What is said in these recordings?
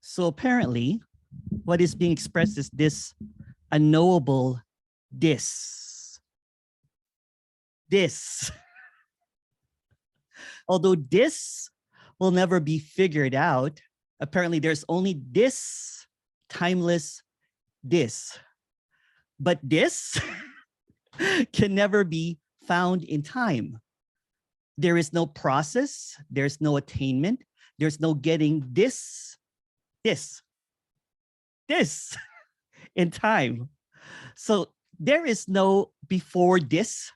So apparently, what is being expressed is this unknowable this. This. Although this will never be figured out, apparently there's only this timeless this. But this can never be found in time. There is no process, there's no attainment, there's no getting this in time. So there is no before this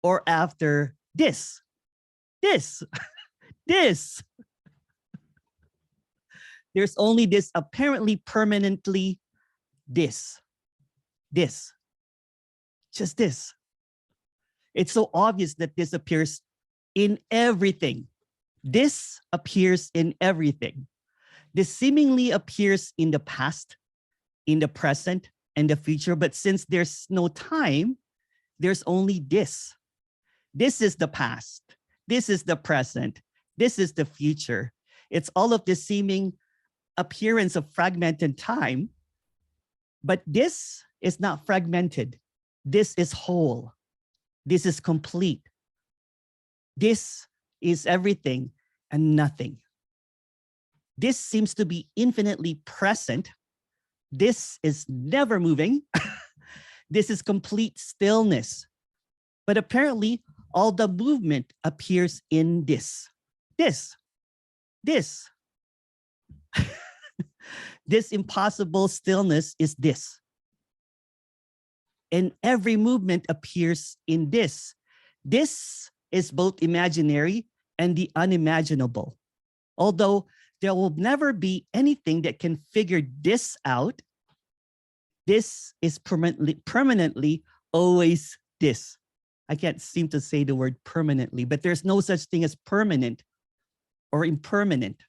or after this. This. There's only this apparently permanently this. Just this. It's so obvious that this appears in everything. This appears in everything. This seemingly appears in the past, in the present, and the future. But since there's no time, there's only this. This is the past. This is the present. This is the future. It's all of this seeming appearance of fragmented time. But this is not fragmented. This is whole. This is complete. This is everything and nothing. This seems to be infinitely present. This is never moving. This is complete stillness. But apparently, all the movement appears in this. This. This impossible stillness is this. And every movement appears in this. This is both imaginary and the unimaginable. Although there will never be anything that can figure this out, this is permanently always this. I can't seem to say the word permanently, but there's no such thing as permanent or impermanent,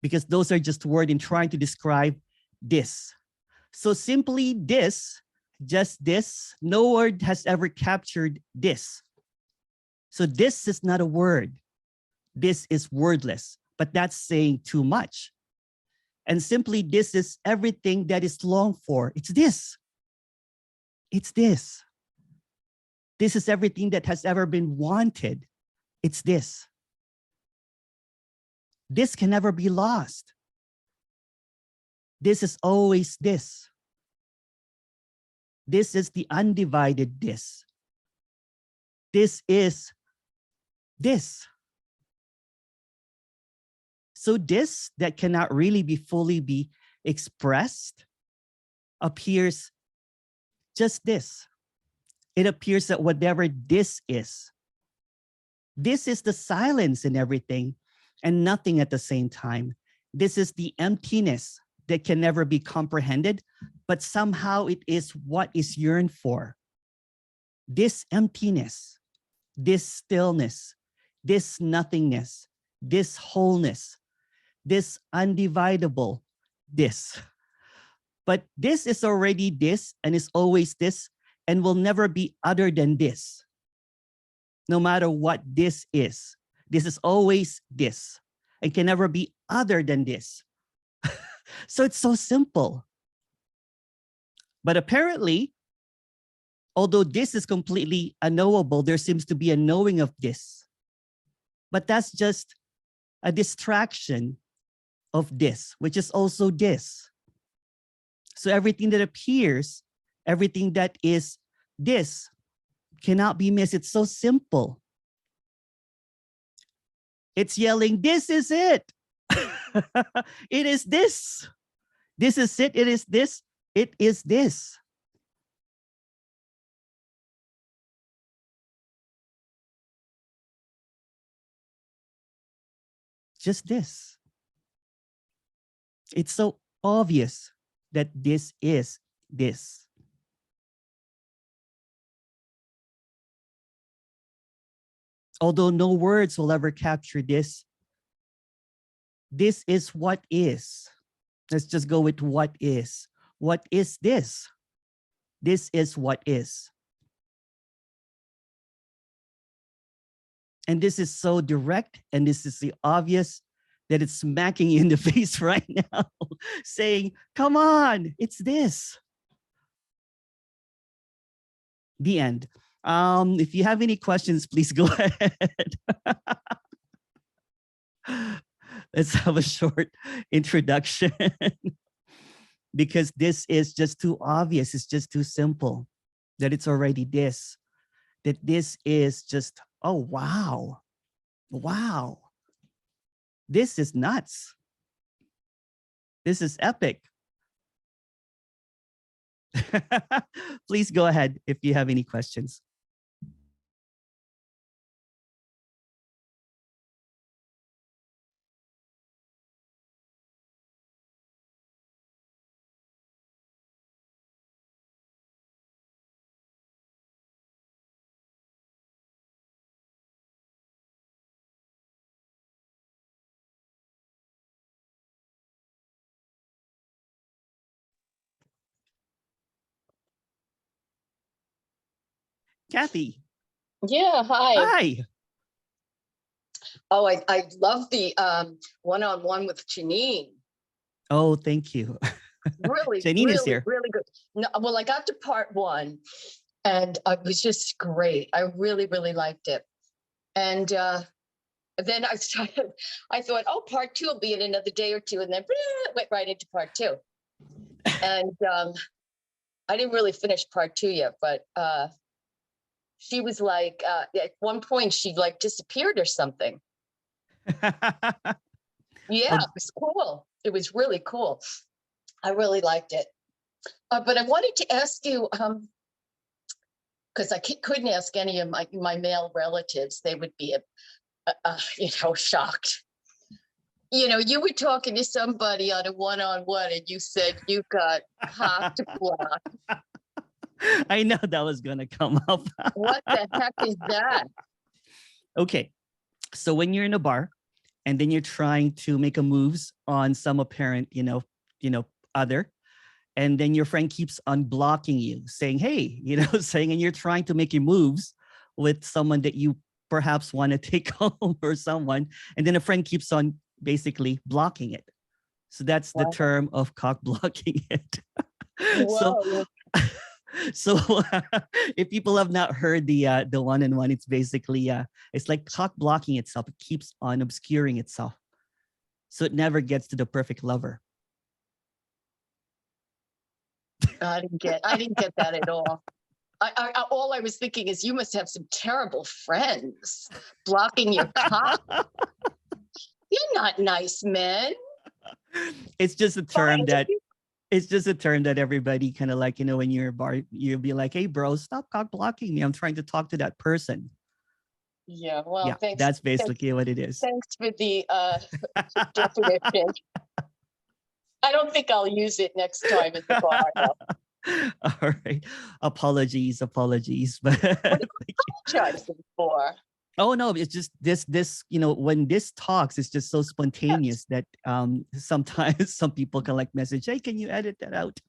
because those are just words in trying to describe this. So simply this, just this, no word has ever captured this. So this is not a word. This is wordless, but that's saying too much. And simply this is everything that is longed for. It's this. It's this. This is everything that has ever been wanted. It's this. This can never be lost. This is always this. This is the undivided this. This is this. So this that cannot really be fully be expressed appears just this. It appears that whatever this is the silence in everything and nothing at the same time. This is the emptiness that can never be comprehended, but somehow it is what is yearned for. This emptiness, this stillness, this nothingness, this wholeness, this undividable this. But this is already this and is always this and will never be other than this. No matter what this is always this and can never be other than this. So it's so simple. But apparently, although this is completely unknowable, there seems to be a knowing of this. But that's just a distraction of this, which is also this. So everything that appears, everything that is this cannot be missed. It's so simple. It's yelling, this is it. It is this. This is it. It is this. It is this. Just this. It's so obvious that this is this. Although no words will ever capture this, this is what is. Let's just go with what is. What is this? This is what is. And this is so direct, and this is the obvious that it's smacking you in the face right now, saying, come on, it's this. The end. If you have any questions, please go ahead. Let's have a short introduction because this is just too obvious. It's just too simple that it's already this, that this is just, oh, wow. Wow. This is nuts. This is epic. Please go ahead if you have any questions. Kathy. Yeah, hi. Hi. Oh, I love the one-on-one with Janine. Oh, thank you. Really, Janine is here. really good. No, well, I got to part one, and it was just great. I really, really liked it. And then I started. I thought, oh, part two will be in another day or two, and then went right into part two. And I didn't really finish part two yet, but she was like, at one point, she like disappeared or something. Yeah, it was cool. It was really cool. I really liked it. But I wanted to ask you, because I couldn't ask any of my male relatives. They would be, shocked. You were talking to somebody on a one-on-one and you said you got hot block. I know that was going to come up. What the heck is that? Okay. So when you're in a bar and then you're trying to make a moves on some apparent, other, and then your friend keeps on blocking you, saying, hey, saying, and you're trying to make your moves with someone that you perhaps want to take home or someone, and then a friend keeps on basically blocking it. So that's the term of cock blocking it. So if people have not heard the one-on-one, it's basically it's like cock blocking itself. It keeps on obscuring itself, so it never gets to the perfect lover. I didn't get that at all. All I was thinking is you must have some terrible friends blocking your cock. You're not nice men. It's just a term that. It's just a term that everybody kind of like, when you're a bar, you'll be like, hey, bro, stop cock blocking me. I'm trying to talk to that person. Yeah, well, yeah, thanks. That's basically what it is. Thanks for the definition. I don't think I'll use it next time at the bar, though. All right. Apologies. But what are you apologizing for? Oh no, it's just this, when this talks, it's just so spontaneous that sometimes some people can like message, hey, can you edit that out?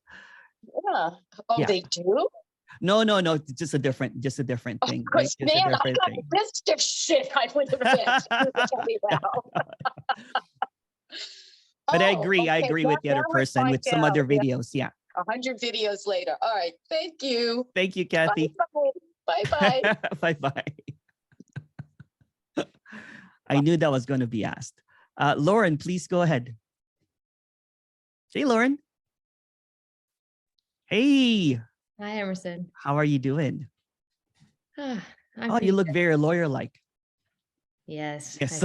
Yeah. Oh, yeah. They do? No, it's just a different thing. Right? Man, I got the best of shit I would have missed. But I agree with the other person with some other videos. Yeah. 100 videos later. All right. Thank you. Thank you, Kathy. Bye-bye. Bye-bye. I knew that was going to be asked. Lauren, please go ahead. Hey, Lauren. Hey. Hi, Emerson. How are you doing? You look good. very lawyer-like. Yes. Yes.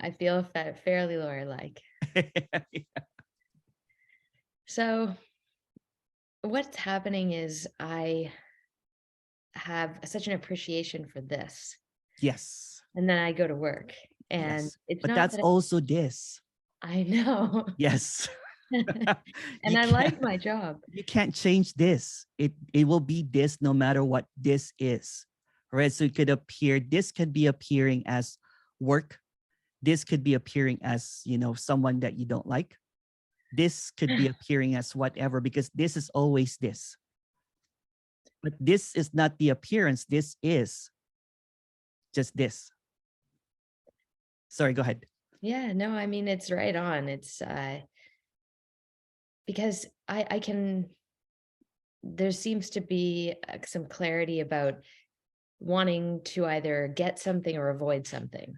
I feel fairly lawyer-like. Yeah. So what's happening is I have such an appreciation for this. Yes. And then I go to work and yes. it's but not that's that also this. I know. Yes. And I like my job. You can't change this. It will be this no matter what this is. Right? So it could appear, this could be appearing as work. This could be appearing as, someone that you don't like. This could be appearing as whatever, because this is always this. But this is not the appearance. This is just this. Sorry, go ahead. Yeah, no, I mean, it's right on. It's because I can, there seems to be some clarity about wanting to either get something or avoid something.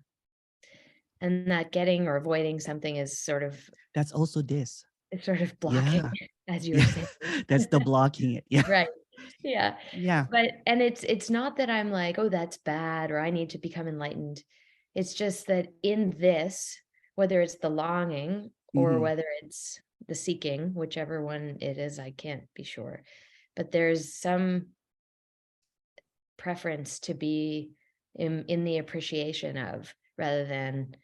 And that getting or avoiding something is sort of, That's also this. it's sort of blocking, Yeah. as you were Yeah. saying. That's the blocking it. Yeah. Right. Yeah. Yeah. But, and it's not that I'm like, oh, that's bad, or I need to become enlightened. It's just that in this, whether it's the longing or Mhm. whether it's the seeking, whichever one it is, I can't be sure. But there's some preference to be in the appreciation of, rather than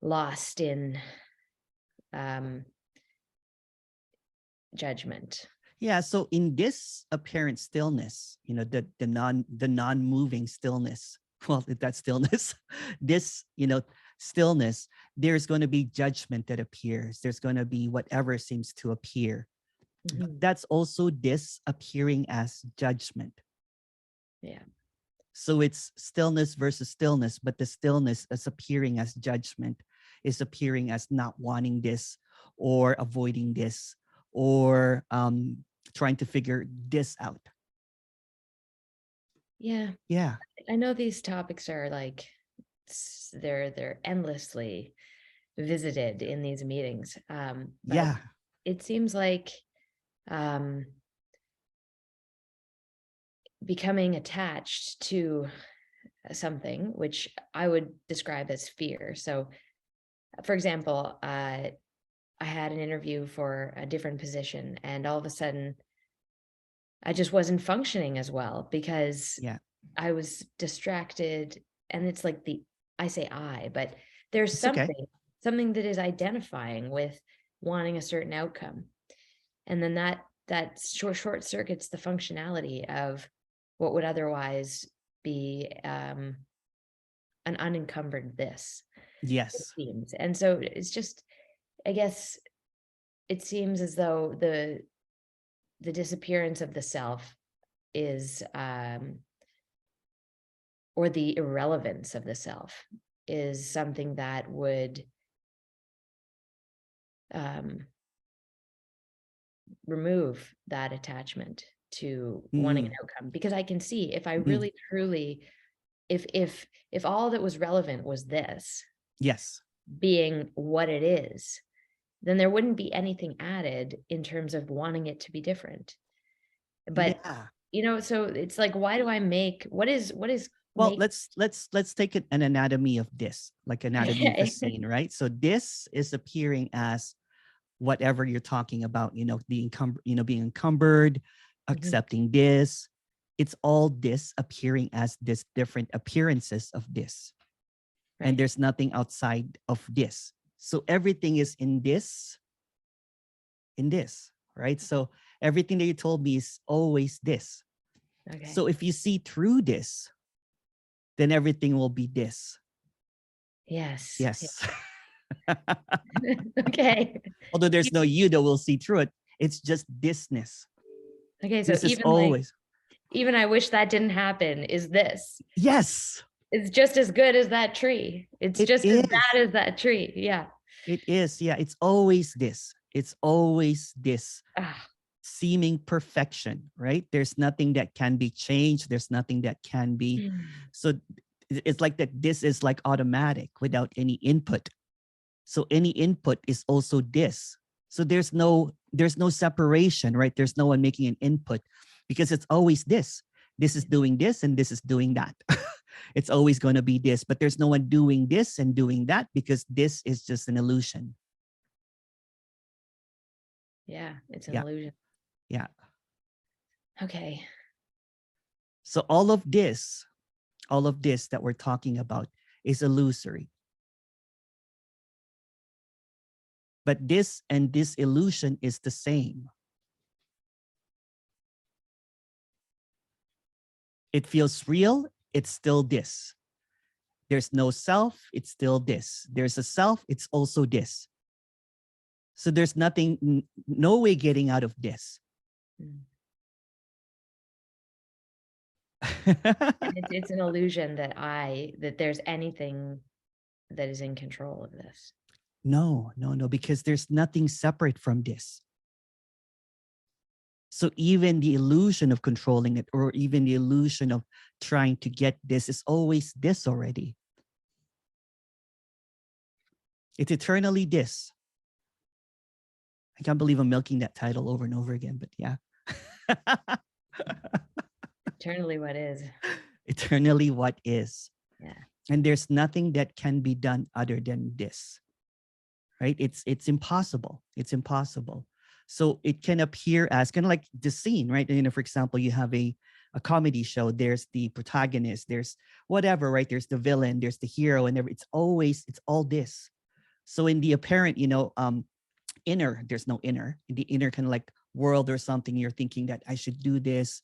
lost in judgment. Yeah. So in this apparent stillness, the non-moving stillness, well, that stillness, this, stillness, there's going to be judgment that appears. There's going to be whatever seems to appear. But Mhm. that's also this appearing as judgment. Yeah. So it's stillness versus stillness, but the stillness is appearing as judgment, is appearing as not wanting this or avoiding this or trying to figure this out. Yeah. Yeah. I know these topics are like, they're endlessly visited in these meetings. But Yeah. it seems like becoming attached to something, which I would describe as fear. So, for example, I had an interview for a different position, and all of a sudden, I just wasn't functioning as well because Yeah. I was distracted. And it's like I say I, but there's It's okay. something that is identifying with wanting a certain outcome. And then that short circuits the functionality of what would otherwise be an unencumbered this, it Yes. seems. And so it's just, I guess it seems as though the disappearance of the self is or the irrelevance of the self is something that would remove that attachment to wanting an Mm. outcome. Because I can see, if I Mhm. really truly, if all that was relevant was this Yes. being what it is, then there wouldn't be anything added in terms of wanting it to be different. But Yeah. so it's like, why do I make what is Well, make let's take an anatomy of this, like anatomy of a okay. scene, right? So this is appearing as whatever you're talking about, being encumbered, Mhm. accepting this. It's all this appearing as this different appearances of this. And Right. there's nothing outside of this. So everything is in this, right? So everything that you told me is always this. Okay. So if you see through this, then everything will be this. Yes. Yeah. Yes. Okay. Although there's no you that will see through it, it's just thisness. Okay. So This is always. even I wish that didn't happen is this. Yes, It's just as good as that tree. It's it just as is. bad as that tree. Yeah. It is. Yeah, it's always this. It's always this Ah, seeming perfection, right? There's nothing that can be changed. There's nothing that can be. So it's like that. This is like automatic without any input. So any input is also this. So there's no separation, right? There's no one making an input because it's always this. This is doing this and this is doing that. It's always going to be this, but there's no one doing this and doing that because this is just an illusion. Yeah. It's an Yeah. illusion. Yeah. Okay. So all of this that we're talking about is illusory. But this and this illusion is the same. It feels real, it's still this. There's no self, it's still this. There's a self, it's also this. So there's nothing, no way getting out of this. Mm. And it's an illusion that there's anything that is in control of this. No, because there's nothing separate from this. So even the illusion of controlling it, or even the illusion of trying to get this, is always this already. It's eternally this. I can't believe I'm milking that title over and over again, but yeah. Eternally what is. Eternally what is. Yeah. And there's nothing that can be done other than this. Right? It's impossible. It's impossible. So it can appear as kind of like the scene, right? You know, for example, you have a comedy show. There's the protagonist, there's whatever, right? There's the villain, there's the hero, and it's all this. So in the apparent, inner, there's no inner. In the inner kind of like world or something, you're thinking that I should do this,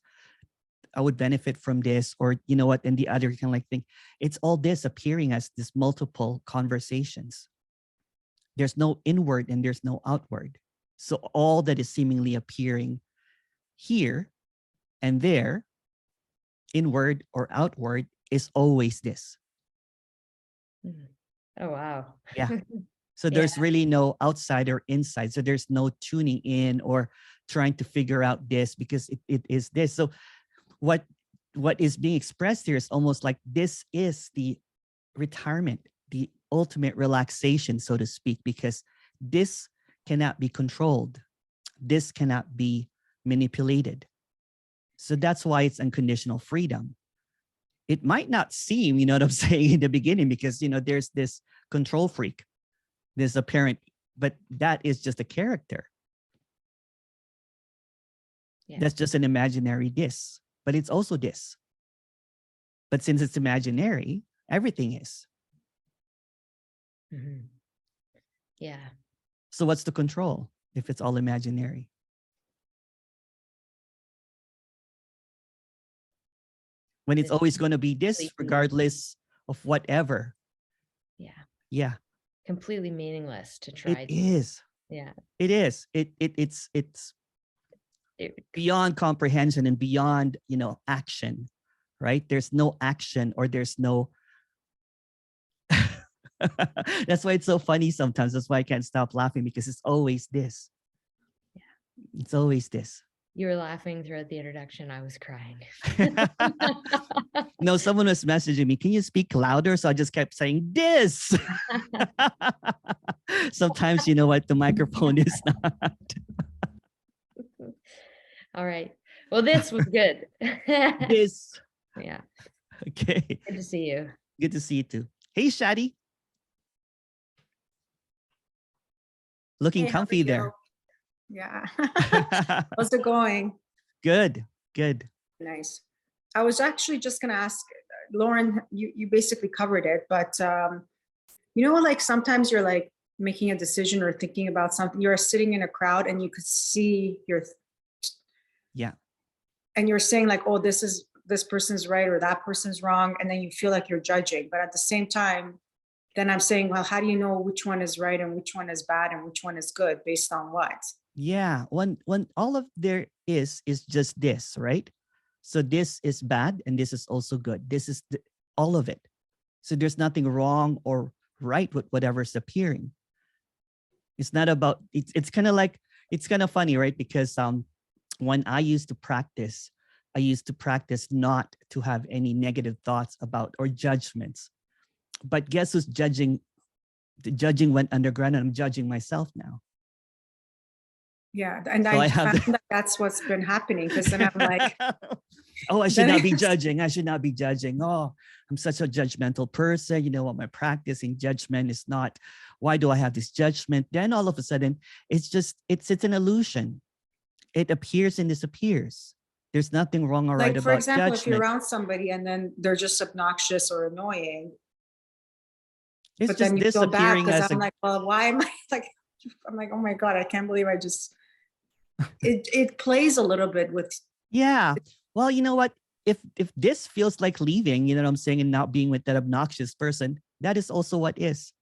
I would benefit from this, or you know what, and the other kind of like thing. It's all this appearing as this multiple conversations. There's no inward and there's no outward. So all that is seemingly appearing here and there, inward or outward, is always this. Oh, wow. Yeah. So there's really no outside or inside. So there's no tuning in or trying to figure out this, because it is this. So what is being expressed here is almost like this is the retirement, the ultimate relaxation, so to speak, because this cannot be controlled. This cannot be manipulated. So that's why it's unconditional freedom. It might not seem, you know what I'm saying, in the beginning, because, there's this control freak, this apparent, but that is just a character. Yeah. That's just an imaginary this, but it's also this. But since it's imaginary, everything is. Mm-hmm. Yeah. So what's the control if it's all imaginary? When it's always going to be this, regardless of whatever. Yeah. Yeah. Completely meaningless to try. It is. Yeah. It is. It's beyond comprehension and beyond, action, right? There's no action, or there's no. That's why it's so funny sometimes. That's why I can't stop laughing, because it's always this. Yeah. It's always this. You were laughing throughout the introduction. I was crying. No, someone was messaging me, can you speak louder? So I just kept saying this. Sometimes, you know what, the microphone is not. All right. Well, this was good. This. Yeah. Okay. Good to see you. Good to see you too. Hey, Shadi. Looking comfy there. Yeah. How's it going? Good. Nice. I was actually just going to ask, Lauren, you basically covered it, but like sometimes you're like making a decision or thinking about something, you're sitting in a crowd and you could see yeah. And you're saying like, oh, this person's right or that person's wrong. And then you feel like you're judging, but at the same time, then I'm saying, well, how do you know which one is right and which one is bad and which one is good based on what? Yeah. When all of there is just this, right? So this is bad and this is also good. This is all of it. So there's nothing wrong or right with whatever's appearing. It's not about, it's kind of like, it's kind of funny, right? Because when I used to practice not to have any negative thoughts about or judgments. But guess who's judging? The judging went underground, and I'm judging myself now. Yeah, and so I found that that's what's been happening, because then I'm like, oh, I should not be judging. I should not be judging. Oh, I'm such a judgmental person. You know what? My practice in judgment is not. Why do I have this judgment? Then all of a sudden, it's an illusion. It appears and disappears. There's nothing wrong or right about judgment. Like, for example, if you're around somebody and then they're just obnoxious or annoying, it's but just then you feel bad because I'm like, well, why am I like? I'm like, oh my God, I can't believe I just. It plays a little bit with. Yeah. Well, you know what? If this feels like leaving, you know what I'm saying, and not being with that obnoxious person, that is also what is.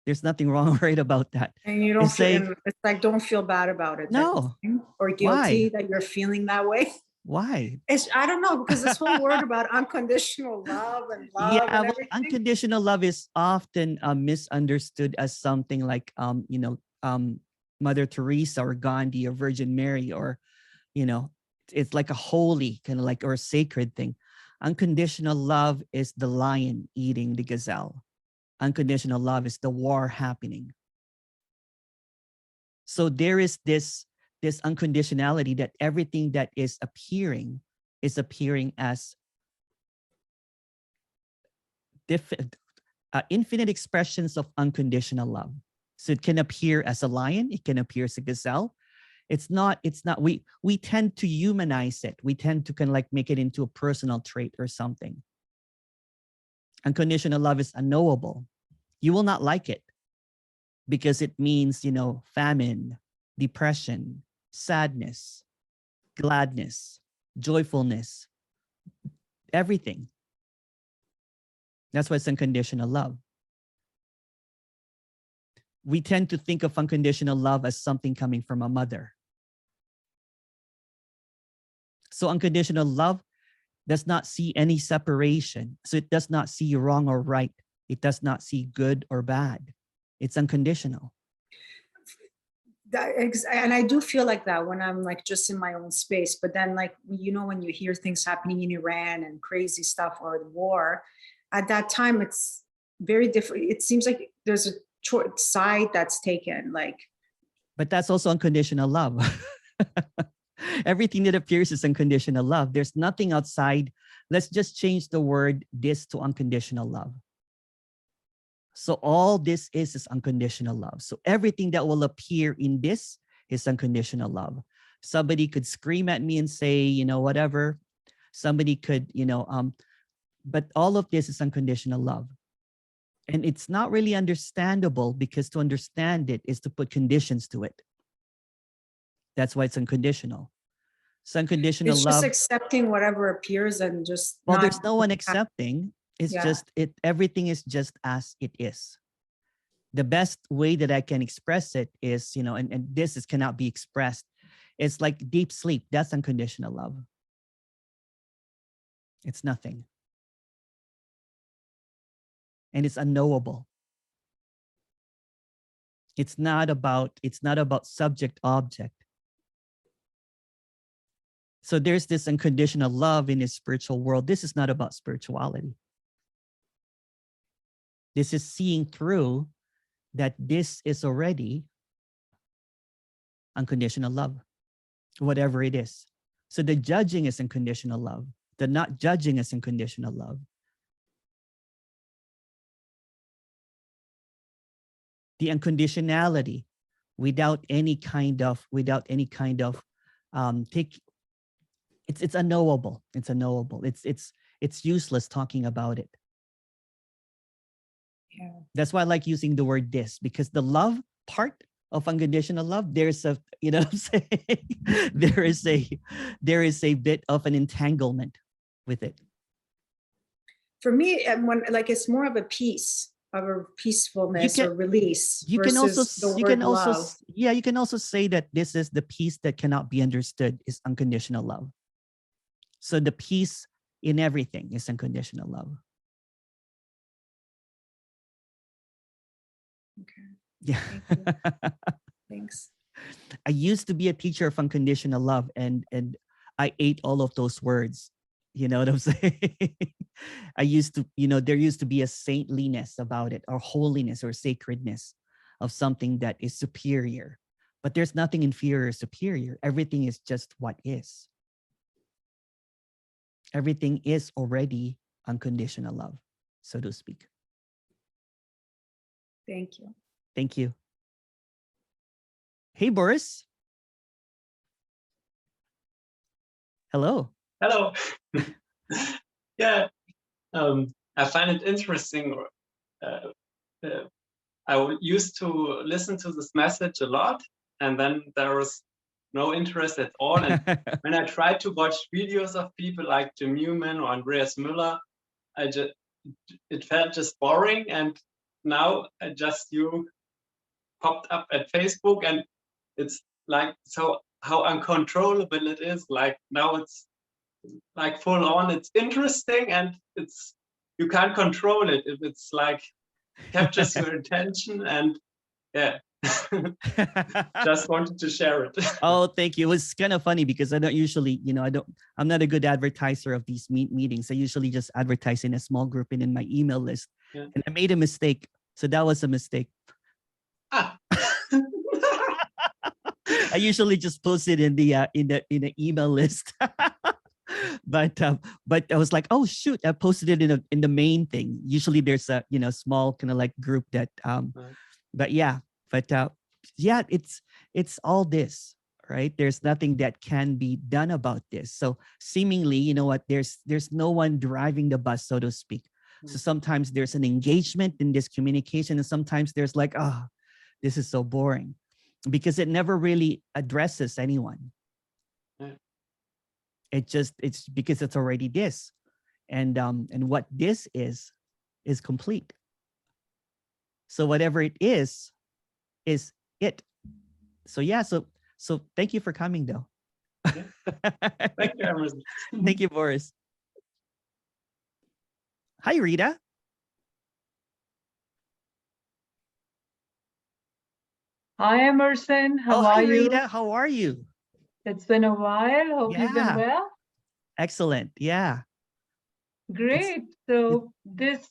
There's nothing wrong or right about that. And you don't feel, it's like, don't feel bad about it. No. Or guilty that you're feeling that way. Why? I don't know, because this whole word about unconditional love and love Yeah, and well, everything. unconditional love is often misunderstood as something like, Mother Teresa or Gandhi or Virgin Mary, or, it's like a holy kind of like, or a sacred thing. Unconditional love is the lion eating the gazelle. Unconditional love is the war happening. So there is this unconditionality, that everything that is appearing as infinite expressions of unconditional love. So it can appear as a lion, it can appear as a gazelle. It's not, we tend to humanize it. We tend to kind of like make it into a personal trait or something. Unconditional love is unknowable. You will not like it because it means, famine, depression, sadness, gladness, joyfulness, everything. That's why it's unconditional love. We tend to think of unconditional love as something coming from a mother. So unconditional love does not see any separation. So it does not see wrong or right. It does not see good or bad. It's unconditional. And I do feel like that when I'm like just in my own space. But then, like, when you hear things happening in Iran and crazy stuff, or the war, at that time, it's very different. It seems like there's a side that's taken, like. But that's also unconditional love. Everything that appears is unconditional love. There's nothing outside. Let's just change the word this to unconditional love. So all this is unconditional love. So everything that will appear in this is unconditional love. Somebody could scream at me and say, whatever. Somebody could, but all of this is unconditional love. And it's not really understandable, because to understand it is to put conditions to it. That's why it's unconditional. So unconditional It's love. just accepting whatever appears and just. Well, there's no one accepting. It's Yeah. just everything is just as it is. The best way that I can express it is, and this cannot be expressed. It's like deep sleep. That's unconditional love. It's nothing. And it's unknowable. It's not about subject object. So there's this unconditional love in the spiritual world. This is not about spirituality. This is seeing through that this is already unconditional love, whatever it is. So the judging is unconditional love. The not judging is unconditional love. The unconditionality without any kind of it's unknowable. It's unknowable. It's useless talking about it. Yeah. That's why I like using the word this, because the love part of unconditional love, there's a, what I'm saying? there is a bit of an entanglement with it. For me, when like it's more of a peace, of a peacefulness or release. You can also love. you can also say that this is the peace that cannot be understood is unconditional love. So the peace in everything is unconditional love. Okay. Yeah. Thanks. I used to be a teacher of unconditional love, and I ate all of those words. You know what I'm saying? I used to, there used to be a saintliness about it, or holiness or sacredness of something that is superior. But there's nothing inferior or superior. Everything is just what is. Everything is already unconditional love, so to speak. Thank you. Thank you. Hey, Boris. Hello. Hello. Yeah, I find it interesting. I used to listen to this message a lot, and then there was no interest at all. And when I tried to watch videos of people like Jim Newman or Andreas Müller, it felt just boring. And now you popped up at Facebook, and it's like, so how uncontrollable it is. Like now it's like full on. It's interesting, and you can't control it if it's like captures your attention. And yeah, just wanted to share it. Oh, thank you. It was kind of funny because I don't usually, I'm not a good advertiser of these meetings. I usually just advertise in a small group and in my email list. Yeah. And I made a mistake. So that was a mistake. Ah. I usually just post it in the email list. but I was like, oh shoot, I posted it in the main thing. Usually there's a small kind of like group that but yeah, it's all this, right? There's nothing that can be done about this. So seemingly, you know what, there's no one driving the bus, so to speak. So sometimes there's an engagement in this communication, and sometimes there's like, oh, this is so boring, because it never really addresses anyone. It's because it's already this, and what this is complete. So whatever it is it. So yeah, so thank you for coming though. Thank you, Emerson. Thank you, Boris. Hi, Rita. Hi, Emerson. How hi, are you? Rita. How are you? It's been a while. Hope you've been Yeah. well. Excellent. Yeah. Great. So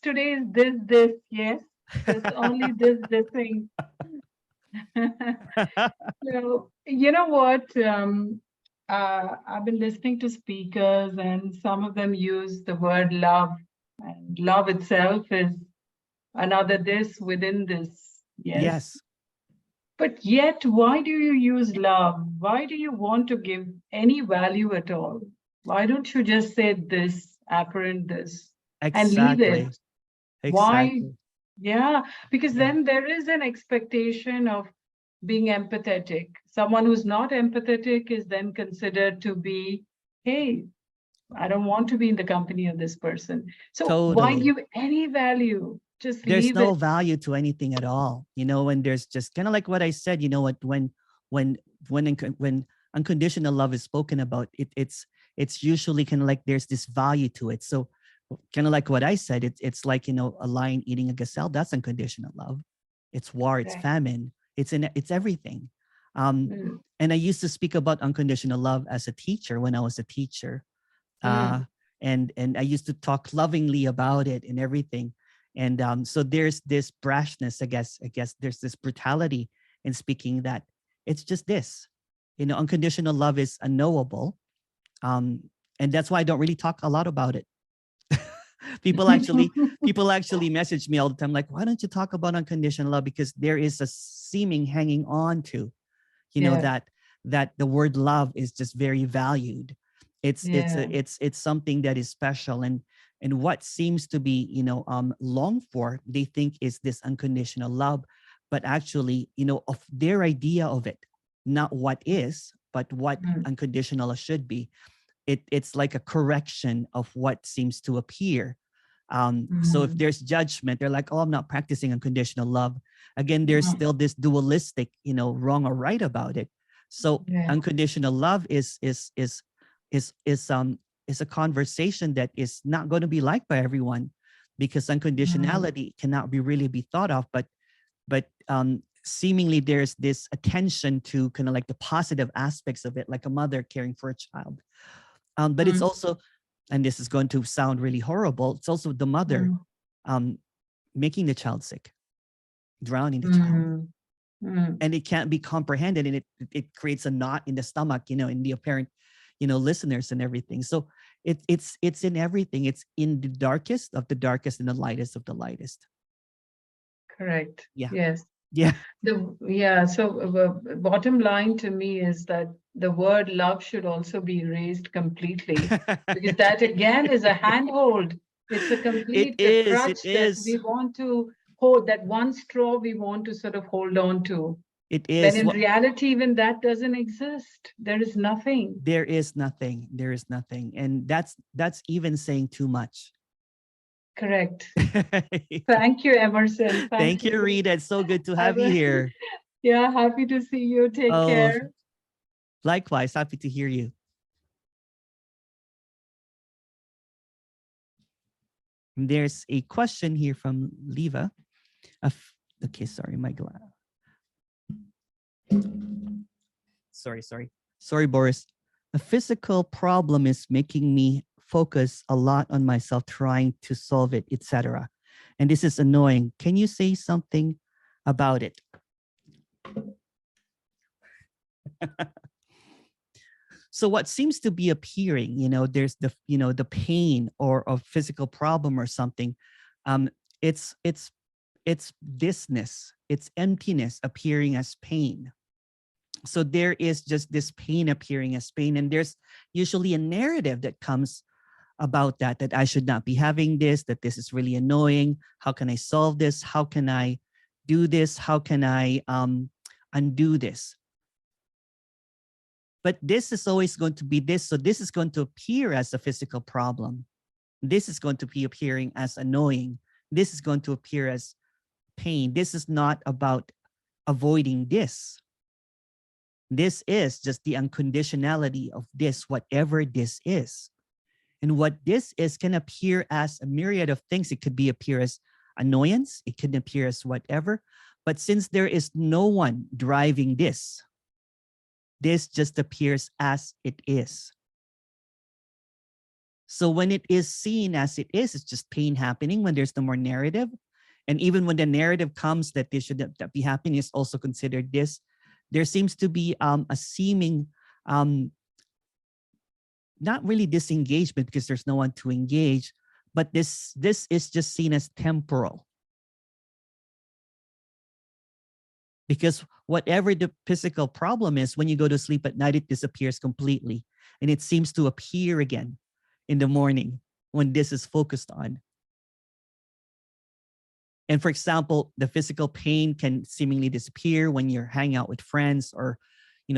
today is this, yes. It's only this thing. So you know what? I've been listening to speakers, and some of them use the word love, and love itself is another this within this. Yes. But yet, why do you use love? Why do you want to give any value at all? Why don't you just say this, apparent this, and leave it? Why? Exactly. Yeah, because Yeah. then there is an expectation of being empathetic. Someone who's not empathetic is then considered to be, hey, I don't want to be in the company of this person. So why Totally. give any value? Just There's leave no it. value to anything at all, and there's just kind of like what I said, what when unconditional love is spoken about, it's usually kind of like there's this value to it. So kind of like what I said, it's like, a lion eating a gazelle. That's unconditional love. It's war, it's Right. famine, it's everything. And I used to speak about unconditional love as a teacher when I was a teacher. And I used to talk lovingly about it and everything. And so there's this brashness, I guess there's this brutality in speaking that it's just this, unconditional love is unknowable. And that's why I don't really talk a lot about it. people actually message me all the time, like, why don't you talk about unconditional love? Because there is a seeming hanging on to, that the word love is just very valued. It's something that is special, and what seems to be longed for, they think is this unconditional love, but actually of their idea of it, not what is, but what unconditional should be. It's like a correction of what seems to appear. So if there's judgment, they're like, oh, I'm not practicing unconditional love. Again, there's still this dualistic, wrong or right about it. So unconditional love is a conversation that is not going to be liked by everyone, because unconditionality cannot really be thought of, but seemingly there's this attention to kind of like the positive aspects of it, like a mother caring for a child. But it's also, and this is going to sound really horrible, it's also the mother making the child sick, drowning the child. And it can't be comprehended, and it creates a knot in the stomach, in the apparent, listeners and everything. So it's in everything. It's in the darkest of the darkest and the lightest of the lightest. Correct. Yeah. Yes. Yeah. So bottom line to me is that the word love should also be erased completely, because that again is a handhold. It's a complete crutch that we want to hold, that one straw we want to sort of hold on to. It is. When in reality, even that doesn't exist. There is nothing. There is nothing. There is nothing. And that's even saying too much. Correct. Thank you, Emerson. Thank you, Rita. It's so good to have you here. Yeah, happy to see you. Take care. Likewise, happy to hear you. There's a question here from Leva. Okay, sorry, my glass. Sorry, Boris. A physical problem is making me focus a lot on myself, trying to solve it, etc. And this is annoying. Can you say something about it? So what seems to be appearing, there's the pain or a physical problem or something. It's thisness, it's emptiness appearing as pain. So there is just this pain appearing as pain, and there's usually a narrative that comes about that I should not be having this, that this is really annoying. How can I solve this? How can I do this? How can I undo this? But this is always going to be this. So this is going to appear as a physical problem. This is going to be appearing as annoying. This is going to appear as pain. This is not about avoiding this. This is just the unconditionality of this, whatever this is. And what this is can appear as a myriad of things. It could appear as annoyance. It can appear as whatever. But since there is no one driving this just appears as it is. So when it is seen as it is, it's just pain happening when there's no more narrative. And even when the narrative comes that this should be happening is also considered this, there seems to be a seeming, not really disengagement because there's no one to engage, but this is just seen as temporal. Because whatever the physical problem is, when you go to sleep at night, it disappears completely. And it seems to appear again in the morning when this is focused on. And for example, the physical pain can seemingly disappear when you're hanging out with friends or,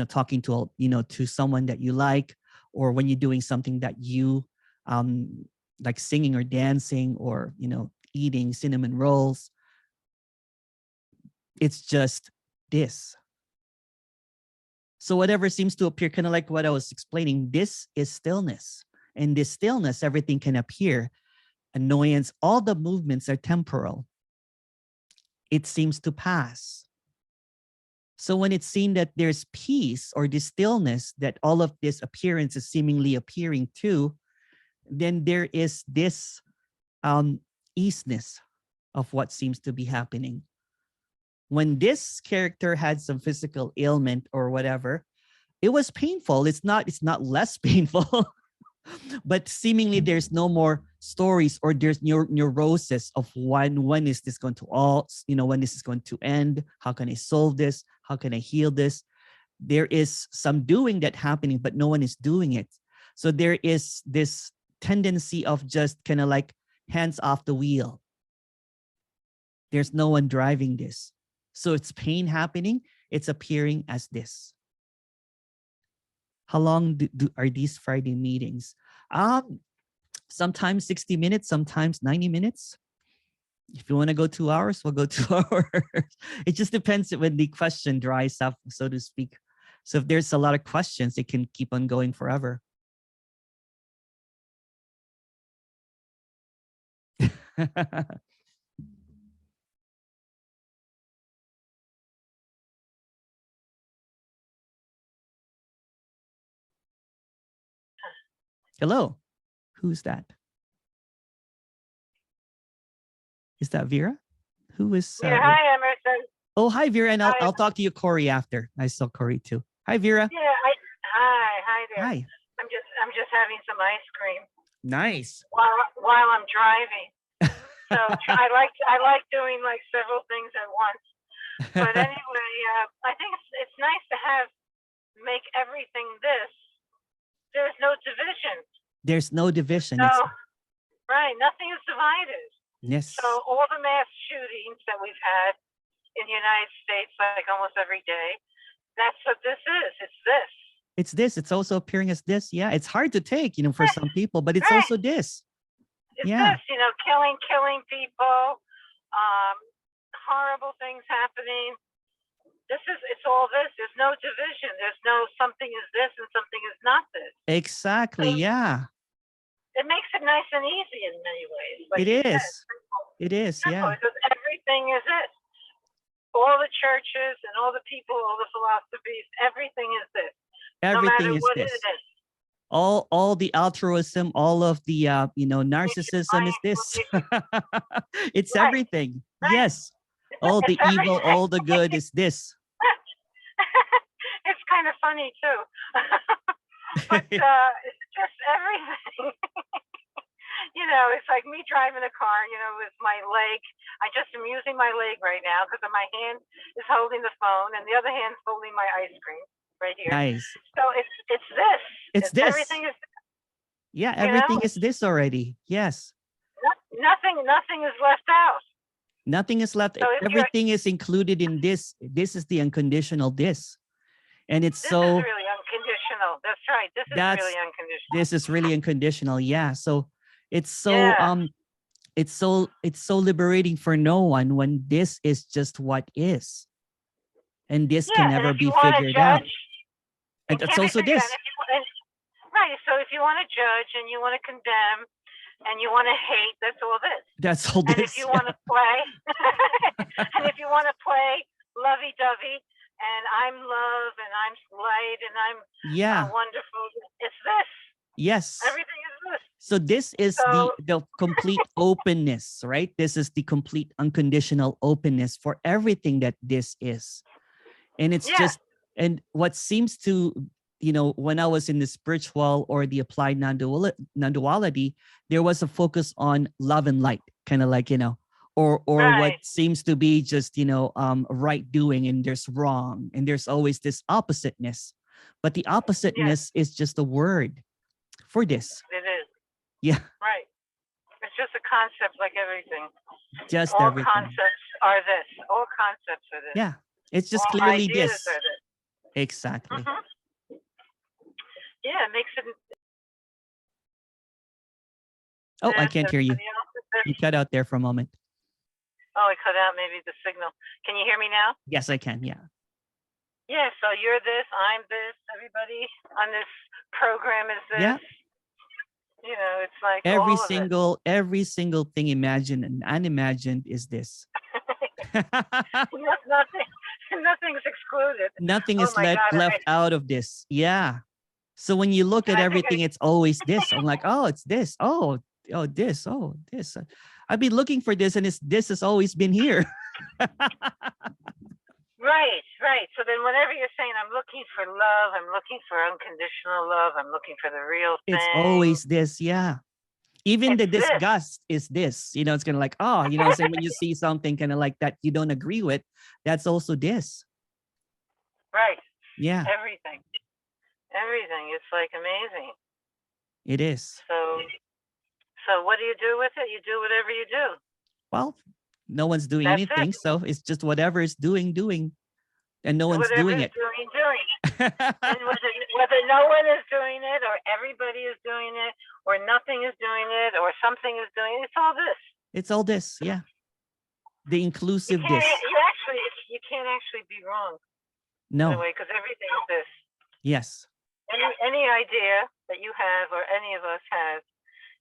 talking to, to someone that you like, or when you're doing something that you like singing or dancing or, eating cinnamon rolls. It's just this. So whatever seems to appear, kind of like what I was explaining, this is stillness. And this stillness, everything can appear. Annoyance, all the movements are temporal. It seems to pass. So when it's seen that there's peace or this stillness, that all of this appearance is seemingly appearing to, then there is this easiness of what seems to be happening. When this character had some physical ailment or whatever, it was painful. It's not less painful, but seemingly there's no more stories or there's neurosis of when is this going to when this is going to end? How can I solve this? How can I heal this? There is some doing that happening, but no one is doing it. So there is this tendency of just kind of like hands off the wheel. There's no one driving this. So it's pain happening. It's appearing as this. How long are these Friday meetings? Sometimes 60 minutes, sometimes 90 minutes. If you want to go 2 hours, we'll go 2 hours. It just depends when the question dries up, so to speak. So if there's a lot of questions, it can keep on going forever. Hello, who's that? Is that Vera? Who is? Yeah, hi, Emerson. Oh, hi, Vera, and Hi. I'll talk to you, Corey, after. I saw Corey too. Hi, Vera. Yeah, hi there. Hi. I'm just having some ice cream Nice. while I'm driving. So I like doing like several things at once. But anyway, I think it's nice to make everything this. There's no division. There's no division. No, right. Nothing is divided. Yes. So all the mass shootings that we've had in the United States, like almost every day, that's what this is. It's this. It's this. It's also appearing as this. Yeah, it's hard to take, for some people, but it's also this. It's Yeah. this, killing people, horrible things happening. It's all this. There's no division. There's no something is this and something is not this. Exactly. So Yeah. it makes it nice and easy in many ways. Like It you said, is. It is. simple, Yeah. because everything is it. All the churches and all the people, all the philosophies, everything is this. No Everything matter is what this. it is. All the altruism, all of the narcissism is this. It's Right. everything. Right. Yes. All the It's evil, everything. all the good is this. It's kind of funny too. But it's just everything. It's like me driving a car, with my leg. I just am using my leg right now because my hand is holding the phone and the other hand's holding my ice cream right here. Nice. So it's this. It's this. Everything is. Yeah, everything is this already. Yes. Nothing is left out. Nothing is left. So Everything is included in this. This is the unconditional this. And it's This so is really unconditional. That's right. This is really unconditional. This is really unconditional. Yeah. So it's so Yeah. it's so liberating for no one when this is just what is. And this can never be figured out. And that's also this. Right. So if you want to judge and you want to condemn and you want to hate, that's all this. That's all this. And if you want to play, and if you want to play lovey-dovey, and I'm love, and I'm light, and I'm wonderful, it's this. Yes. Everything is this. So this is the complete openness, right? This is the complete unconditional openness for everything that this is. And it's just, and what seems to, when I was in the spiritual or the applied non-duality, there was a focus on love and light, kind of like, or what seems to be just, right doing, and there's wrong, and there's always this oppositeness. But the oppositeness is just a word for this. It is. Yeah. Right. It's just a concept like everything. Just all everything. concepts are this. All concepts are this. Yeah. It's just all clearly ideas this. Are this. Exactly. Yeah, it makes it. Oh, I can't hear you. You cut out there for a moment. Oh, it cut out maybe the signal. Can you hear me now? Yes, I can. Yeah. Yeah, so you're this, I'm this, everybody on this program is this. Yeah. It's like every single thing imagined and unimagined is this. Nothing's excluded. Nothing is left out of this. Yeah. So when you look at everything, it's always this. I'm like, oh, it's this. Oh, this. Oh, this. I've been looking for this, and this has always been here. Right. So then whenever you're saying, I'm looking for love, I'm looking for unconditional love, I'm looking for the real thing. It's always this, yeah. Even the disgust is this. It's kind of like, oh, so when you see something kind of like that you don't agree with, that's also this. Right. Yeah. Everything. It's like amazing. It is. So what do you do with it? You do whatever you do. Well, no one's doing anything, so it's just whatever is doing, and no one's doing it. And whether no one is doing it, or everybody is doing it, or nothing is doing it, or something is doing it, it's all this. It's all this, yeah. The inclusive this. You can't actually be wrong. No. Because everything is this. Yes. Any idea that you have, or any of us have,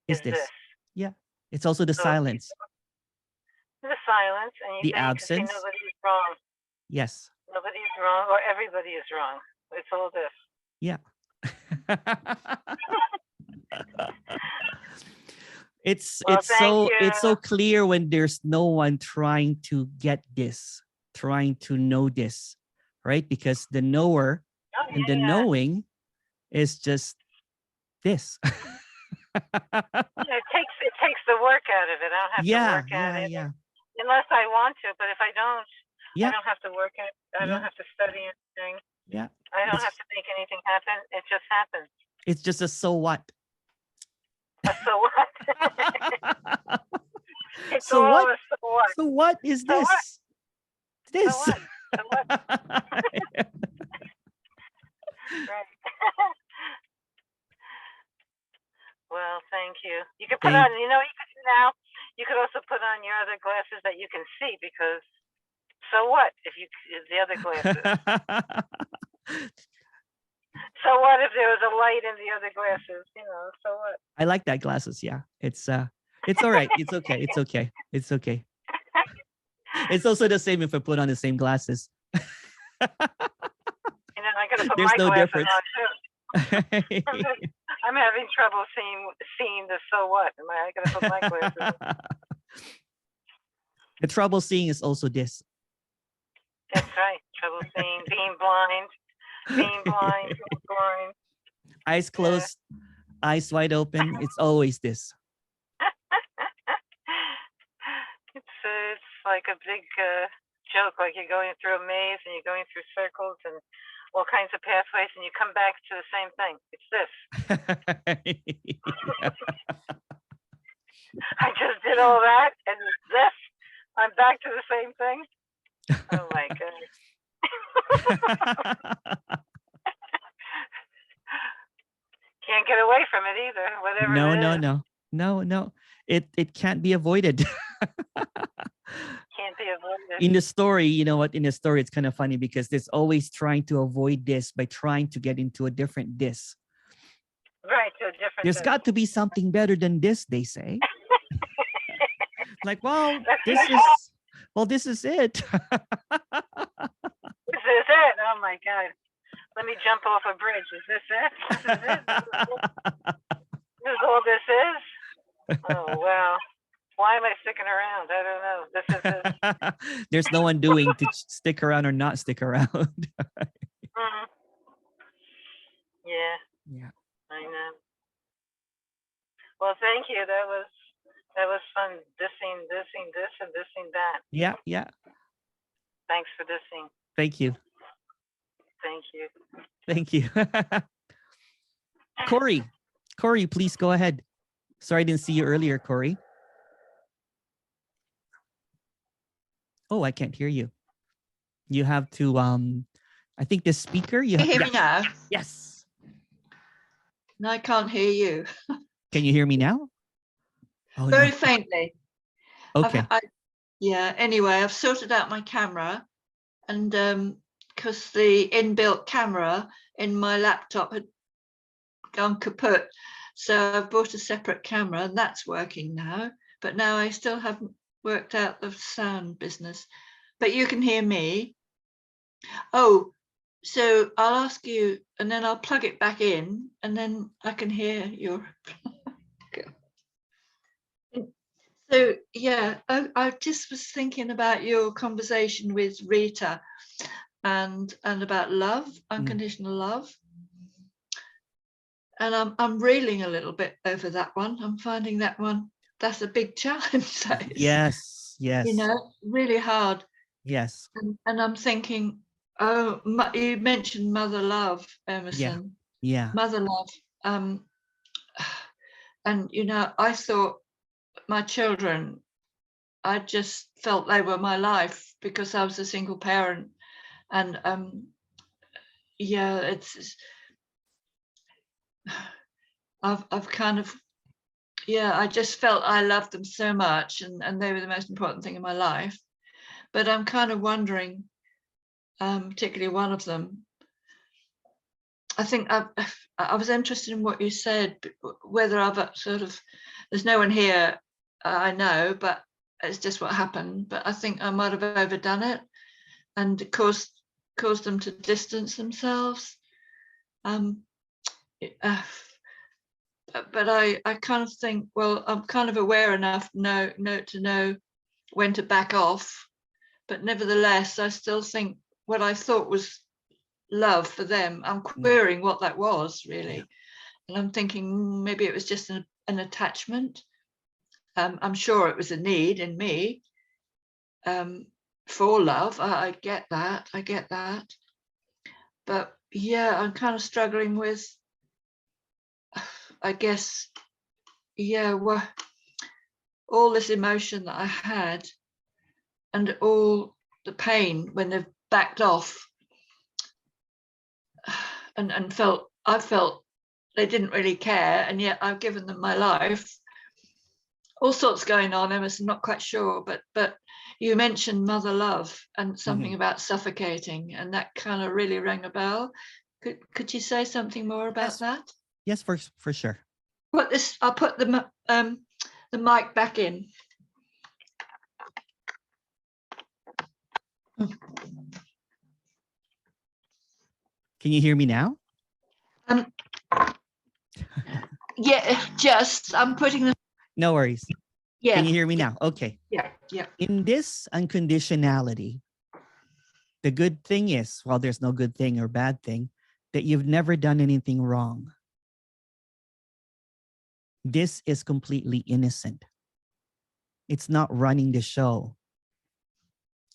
is this. Yeah. It's also the silence. The silence, and the absence. Nobody is wrong. Yes. Nobody is wrong, or everybody is wrong. It's all this. Yeah. It's so clear when there's no one trying to get this, trying to know this, right? Because the knower and the knowing is just this. It takes the work out of it. I don't have to work at it. Yeah. Unless I want to, but if I don't, I don't have to work at it. I don't have to study anything. Yeah. I don't have to make anything happen. It just happens. It's just a so what. A so what? It's so all what? a so what. So what is so this? What? This. So what? Right. Well, thank you. You can put on, you know what you could do now? You could also put on your other glasses that you can see, because so what if the other glasses? So what if there was a light in the other glasses? You know, so what? I like that glasses. Yeah, it's all right. It's okay. It's okay. It's okay. It's also the same if I put on the same glasses. And then I got to put There's my no glasses difference. on too. I'm having trouble seeing the so what. I got to put my glasses on. The trouble seeing is also this. That's right. Trouble seeing, being blind. Being blind. Eyes closed, eyes wide open. It's always this. It's like a big joke, like you're going through a maze and you're going through circles and all kinds of pathways, and you come back to the same thing. It's this. I just did all that, and it's this. I'm back to the same thing. Oh my God. Can't get away from it either. Whatever. No. It can't be avoided. Can't be avoided. In the story, you know what? In the story, it's kind of funny because there's always trying to avoid this by trying to get into a different this. Right, to a different. There's got to be something better than this, they say. Like, well, this is it. This is it. Oh my God. Let me jump off a bridge. Is this it? This is it? This is all this is? Oh, wow. Why am I sticking around? I don't know. This is it. There's no one doing to stick around or not stick around. Mm-hmm. Yeah. I know. Well, thank you. That was fun. Dissing this and dissing that. Yeah. Thanks for dissing. Thank you. Thank you. Corey, please go ahead. Sorry, I didn't see you earlier, Corey. Oh, I can't hear you. You have to, I think the speaker. Can you hear me now? Yes. No, I can't hear you. Can you hear me now? Oh, Very no. faintly. Okay. Anyway, I've sorted out my camera, and because the inbuilt camera in my laptop had gone kaput, so I've bought a separate camera, and that's working now. But now I still haven't worked out the sound business. But you can hear me. Oh, so I'll ask you, and then I'll plug it back in, and then I can hear your. So yeah, I just was thinking about your conversation with Rita, and about love, unconditional love, and I'm reeling a little bit over that one. I'm finding that one, that's a big challenge. Yes. You know, really hard. Yes. And I'm thinking, oh, you mentioned mother love, Emerson. Yeah. Mother love. And you know, I thought my children, I just felt they were my life because I was a single parent, and yeah, I've kind of, yeah, I just felt I loved them so much, and they were the most important thing in my life. But I'm kind of wondering, particularly one of them, I think I was interested in what you said, whether I've sort of, there's no one here I know, but it's just what happened. But I think I might have overdone it and caused them to distance themselves. But I kind of think, well, I'm kind of aware enough to know when to back off. But nevertheless, I still think what I thought was love for them, I'm querying what that was really. And I'm thinking maybe it was just an attachment. I'm sure it was a need in me for love. I get that. But yeah, I'm kind of struggling with, I guess, yeah, well, all this emotion that I had and all the pain when they've backed off, and I felt they didn't really care, and yet I've given them my life. All sorts going on, Emerson, not quite sure, but you mentioned mother love and something about suffocating, and that kind of really rang a bell. Could you say something more about Yes. that? Yes, for sure. I'll put the mic back in. Can you hear me now? Yeah, just I'm putting the. No worries. Yeah. Can you hear me now? Okay. Yeah. Yeah. In this unconditionality, the good thing is, well, there's no good thing or bad thing, that you've never done anything wrong. This is completely innocent. It's not running the show.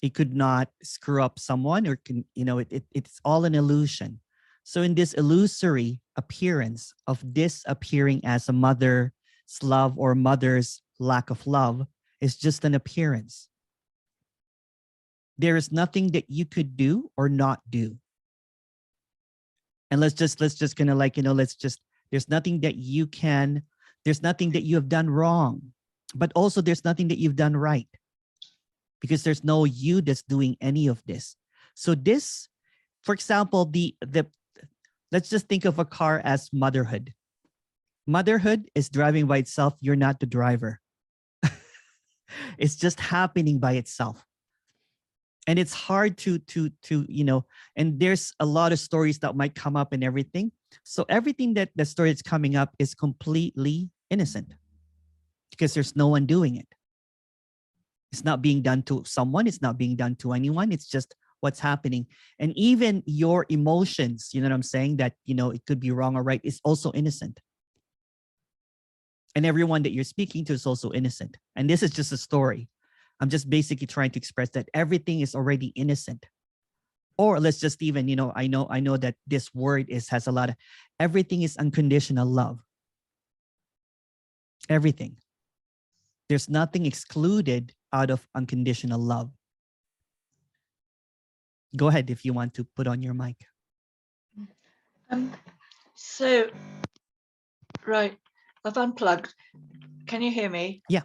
It could not screw up someone, or can, it's all an illusion. So in this illusory appearance of this appearing as a mother's love or mother's lack of love, is just an appearance. There is nothing that you could do or not do. And let's just kind of like, there's nothing that you can, there's nothing that you have done wrong, but also there's nothing that you've done right, because there's no you that's doing any of this. So this, for example, let's just think of a car as motherhood. Motherhood is driving by itself. You're not the driver. It's just happening by itself. And it's hard to, and there's a lot of stories that might come up and everything. So everything that the story is coming up is completely innocent, because there's no one doing it. It's not being done to someone. It's not being done to anyone. It's just what's happening. And even your emotions, you know what I'm saying? That, it could be wrong or right, is also innocent. And everyone that you're speaking to is also innocent. And this is just a story. I'm just basically trying to express that everything is already innocent. Or let's just even, I know that this word has a lot of, everything is unconditional love. Everything. There's nothing excluded out of unconditional love. Go ahead if you want to put on your mic. So, right, I've unplugged. Can you hear me? Yeah.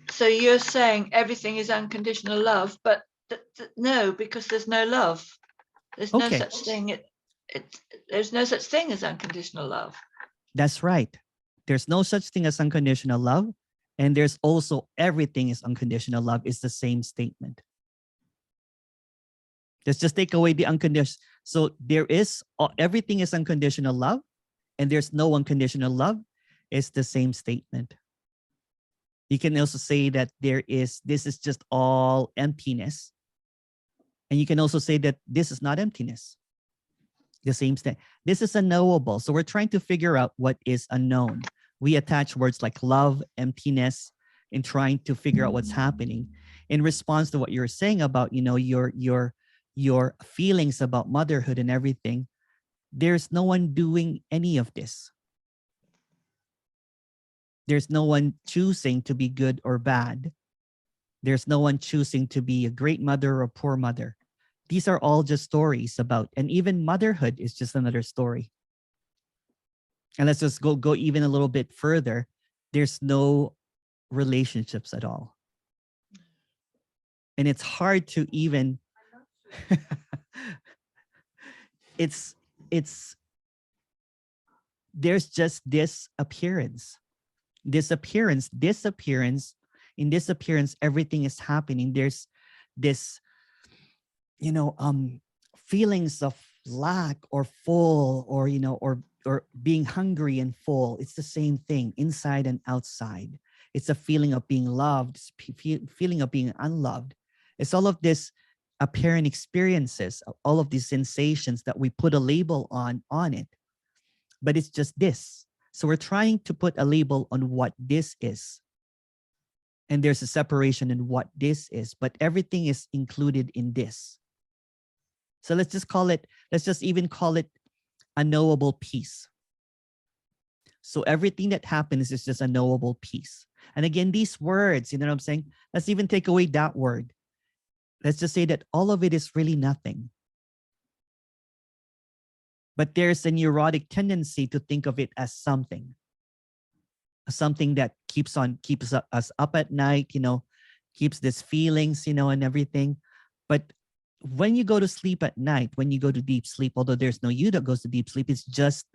So you're saying everything is unconditional love, but no, because there's no love. There's no such thing. There's no such thing as unconditional love. That's right. There's no such thing as unconditional love. And there's also everything is unconditional love. It's the same statement. Let's just take away the unconditional. So there is, everything is unconditional love, and there's no unconditional love. It's the same statement. You can also say that this is just all emptiness. And you can also say that this is not emptiness. The same thing. This is unknowable. So we're trying to figure out what is unknown. We attach words like love, emptiness, in trying to figure out what's happening. In response to what you're saying about, your feelings about motherhood and everything, there's no one doing any of this. There's no one choosing to be good or bad. There's no one choosing to be a great mother or a poor mother. These are all just stories about, and even motherhood is just another story. And let's just go even a little bit further. There's no relationships at all. And it's hard to even, there's just this appearance. In this appearance, everything is happening. There's this, feelings of lack or full, or, or being hungry and full. It's the same thing inside and outside. It's a feeling of being loved, feeling of being unloved. It's all of this apparent experiences, all of these sensations that we put a label on it. But it's just this. So we're trying to put a label on what this is. And there's a separation in what this is, but everything is included in this. So let's just even call it a knowable peace. So everything that happens is just a knowable peace. And again, these words, you know what I'm saying? Let's even take away that word. Let's just say that all of it is really nothing. But there's a neurotic tendency to think of it as something that keeps us up at night, keeps these feelings, and everything. But when you go to sleep at night, when you go to deep sleep, although there's no you that goes to deep sleep, it's just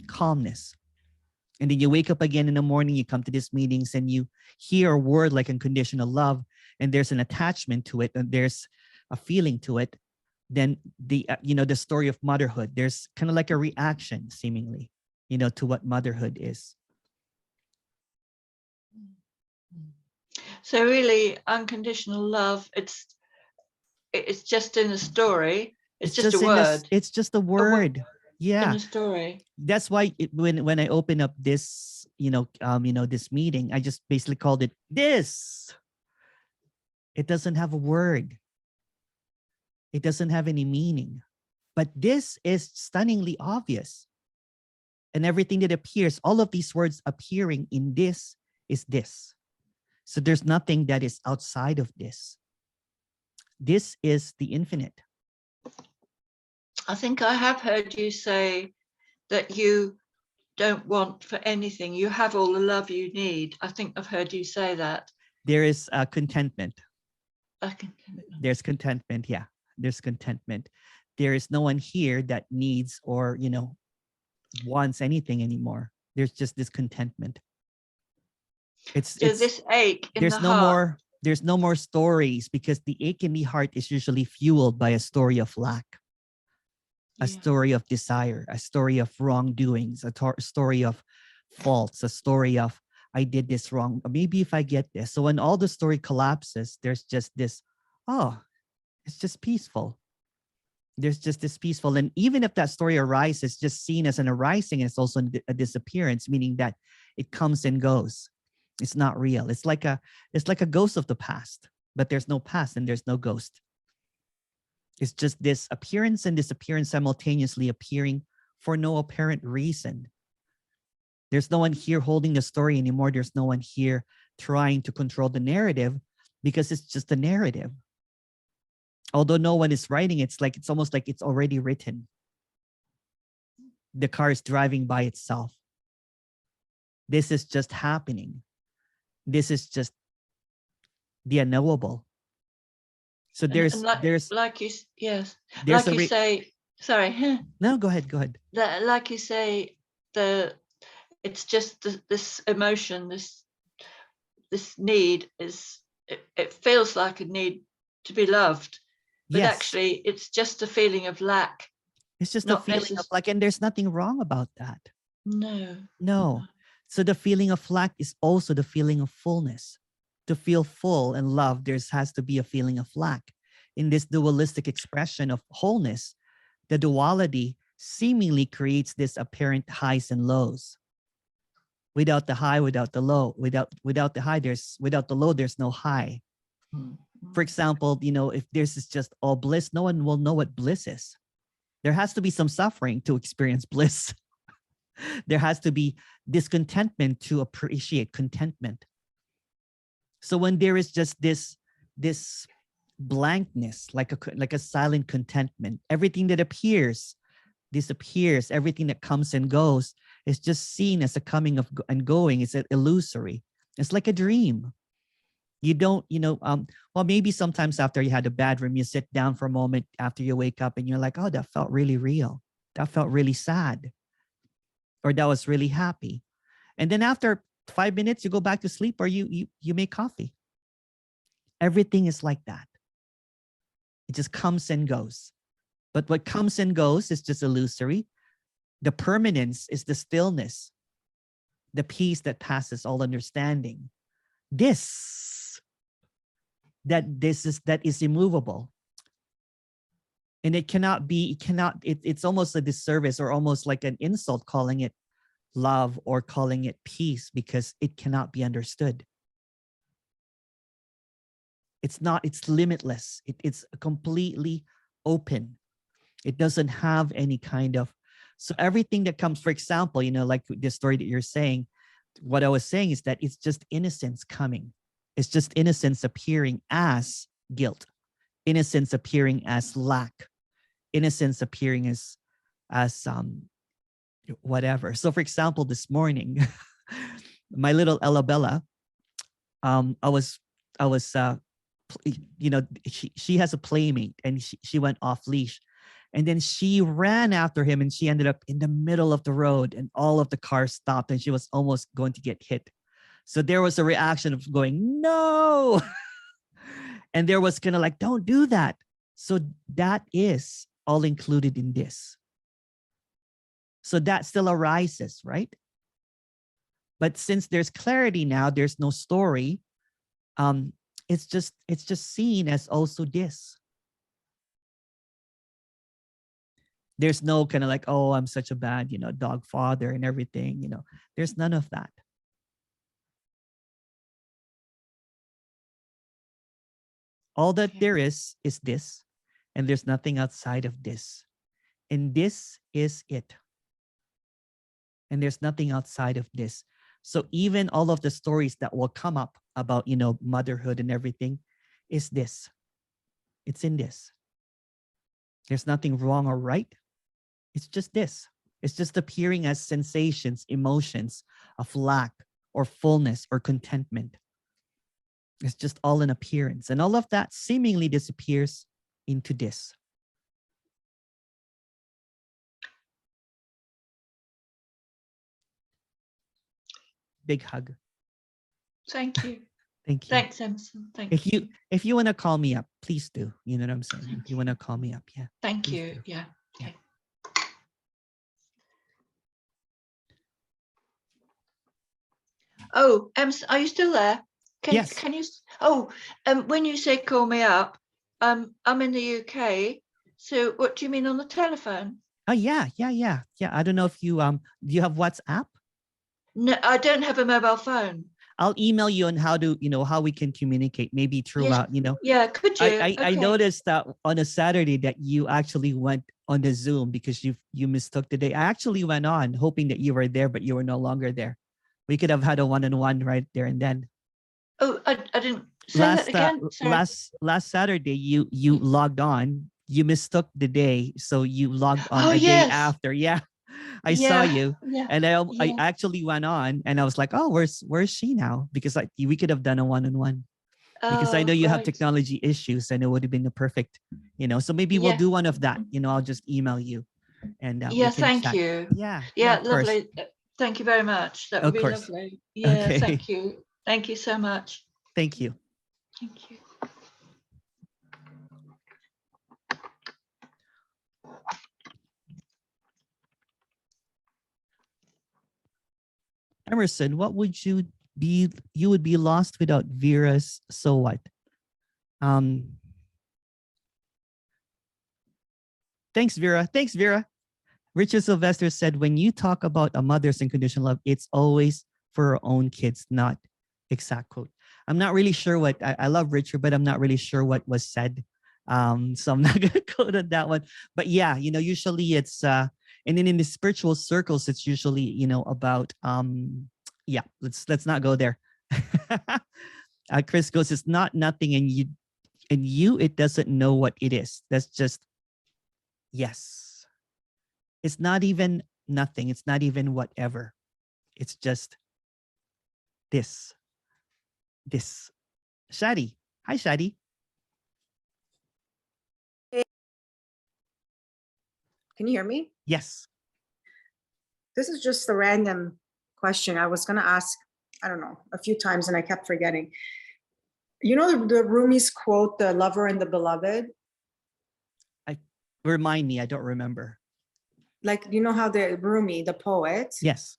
calmness. And then you wake up again in the morning, you come to these meetings and you hear a word like unconditional love, and there's an attachment to it, and there's a feeling to it. Then the the story of motherhood, there's kind of like a reaction seemingly, to what motherhood is. So really, unconditional love, it's just in a story. It's just a word. It's just a word. Yeah. In a story. That's why when I open up this, this meeting, I just basically called it this. It doesn't have a word. It doesn't have any meaning. But this is stunningly obvious. And everything that appears, all of these words appearing in this is this. So there's nothing that is outside of this. This is the infinite. I think I have heard you say that you don't want for anything. You have all the love you need. I think I've heard you say that. There is contentment. Contentment. There's contentment. Yeah, there's contentment. There is no one here that needs or, wants anything anymore. There's just this contentment. It's this ache in there's the no heart. more. There's no more stories, because the ache in the heart is usually fueled by a story of lack, a story of desire, a story of wrongdoings, a story of faults, a story of I did this wrong. Maybe if I get this. So when all the story collapses, there's just this, it's just peaceful. There's just this peaceful. And even if that story arises, just seen as an arising, it's also a disappearance, meaning that it comes and goes. It's not real. It's like a ghost of the past, but there's no past and there's no ghost. It's just this appearance and disappearance simultaneously appearing for no apparent reason. There's no one here holding the story anymore. There's no one here trying to control the narrative, because it's just a narrative. Although no one is writing, it's almost like it's already written. The car is driving by itself. This is just happening. This is just the unknowable. So there's like you say, sorry. No, go ahead. Like you say, it's just this emotion, this need is, it feels like a need to be loved, but yes. Actually it's just a feeling of lack. It's just a feeling of lack, and there's nothing wrong about that. No. So the feeling of lack is also the feeling of fullness. To feel full and love, there has to be a feeling of lack. In this dualistic expression of wholeness, the duality seemingly creates this apparent highs and lows. Without the high, without the low, without the high, without the low, there's no high. For example, if this is just all bliss, no one will know what bliss is. There has to be some suffering to experience bliss. There has to be discontentment to appreciate contentment. So when there is just this blankness, like a silent contentment, everything that appears disappears, everything that comes and goes is just seen as a coming of and going. It's illusory. It's like a dream. You don't, well, maybe sometimes after you had a bad dream, you sit down for a moment after you wake up and you're like, oh, that felt really real. That felt really sad. Or that was really happy. And then after 5 minutes, you go back to sleep, or you make coffee. Everything is like that. It just comes and goes. But what comes and goes is just illusory. The permanence is the stillness, the peace that passes all understanding. That is immovable. And it's almost a disservice or almost like an insult calling it love or calling it peace, because it cannot be understood. It's limitless. It's completely open. It doesn't have any kind of, so everything that comes, for example, like the story that you're saying, what I was saying is that it's just innocence coming. It's just innocence appearing as guilt, innocence appearing as lack, innocence appearing as whatever. So for example, this morning, my little Ella Bella, I was she has a playmate, and she went off leash, and then she ran after him, and she ended up in the middle of the road, and all of the cars stopped, and she was almost going to get hit. So there was a reaction of going, no. And there was kind of like, don't do that. So that is all included in this. So that still arises, right? But since there's clarity now, there's no story. It's just seen as also this. There's no kind of like, oh, I'm such a bad, dog father and everything, there's none of that. All that there is this, and there's nothing outside of this. And this is it. And there's nothing outside of this. So even all of the stories that will come up about, motherhood and everything is this. It's in this. There's nothing wrong or right. It's just this. It's just appearing as sensations, emotions of lack or fullness or contentment. It's just all an appearance. And all of that seemingly disappears into this. Big hug. Thank you. Thank you. Thanks, Emerson. Thank you. If you want to call me up, please do. You know what I'm saying? If you want to call me up, yeah. Thank you. Do. Yeah. Yeah. Okay. Oh, Emerson, are you still there? Yes. Can you? Oh, when you say call me up, I'm in the UK. So what do you mean on the telephone? Oh yeah. I don't know if you do you have WhatsApp? No, I don't have a mobile phone. I'll email you on how to, how we can communicate, maybe throughout, Yeah, could you? I noticed that on a Saturday that you actually went on the Zoom because you mistook the day. I actually went on hoping that you were there, but you were no longer there. We could have had a one-on-one right there and then. Oh, I didn't say that again. Last Saturday, you logged on. You mistook the day, so you logged on day after. Yeah. I saw you, and I actually went on, and I was like, oh, where's she now? Because we could have done a one-on-one. Because I know you have technology issues, and it would have been the perfect, So maybe we'll do one of that. I'll just email you, and thank chat. you. Yeah, lovely. Thank you very much. That would be lovely. Yeah, okay. Thank you. Thank you so much. Thank you. Thank you. Emerson, what would you be? You would be lost without Vera's so what? Thanks, Vera. Richard Sylvester said, when you talk about a mother's unconditional love, it's always for her own kids, not exact quote. I'm not really sure what, I love Richard, but I'm not really sure what was said. So I'm not going to quote on that one. But yeah, usually it's, and then in the spiritual circles, it's usually, about, yeah, let's not go there. Chris goes, it's not nothing, and you, it doesn't know what it is. That's just, yes. It's not even nothing. It's not even whatever. It's just this. Shadi. Hi, Shadi. Can you hear me? Yes. This is just a random question I was going to ask, I don't know, a few times and I kept forgetting. The Rumi's quote, the lover and the beloved? Remind me, I don't remember. Like, how the Rumi, the poet, yes,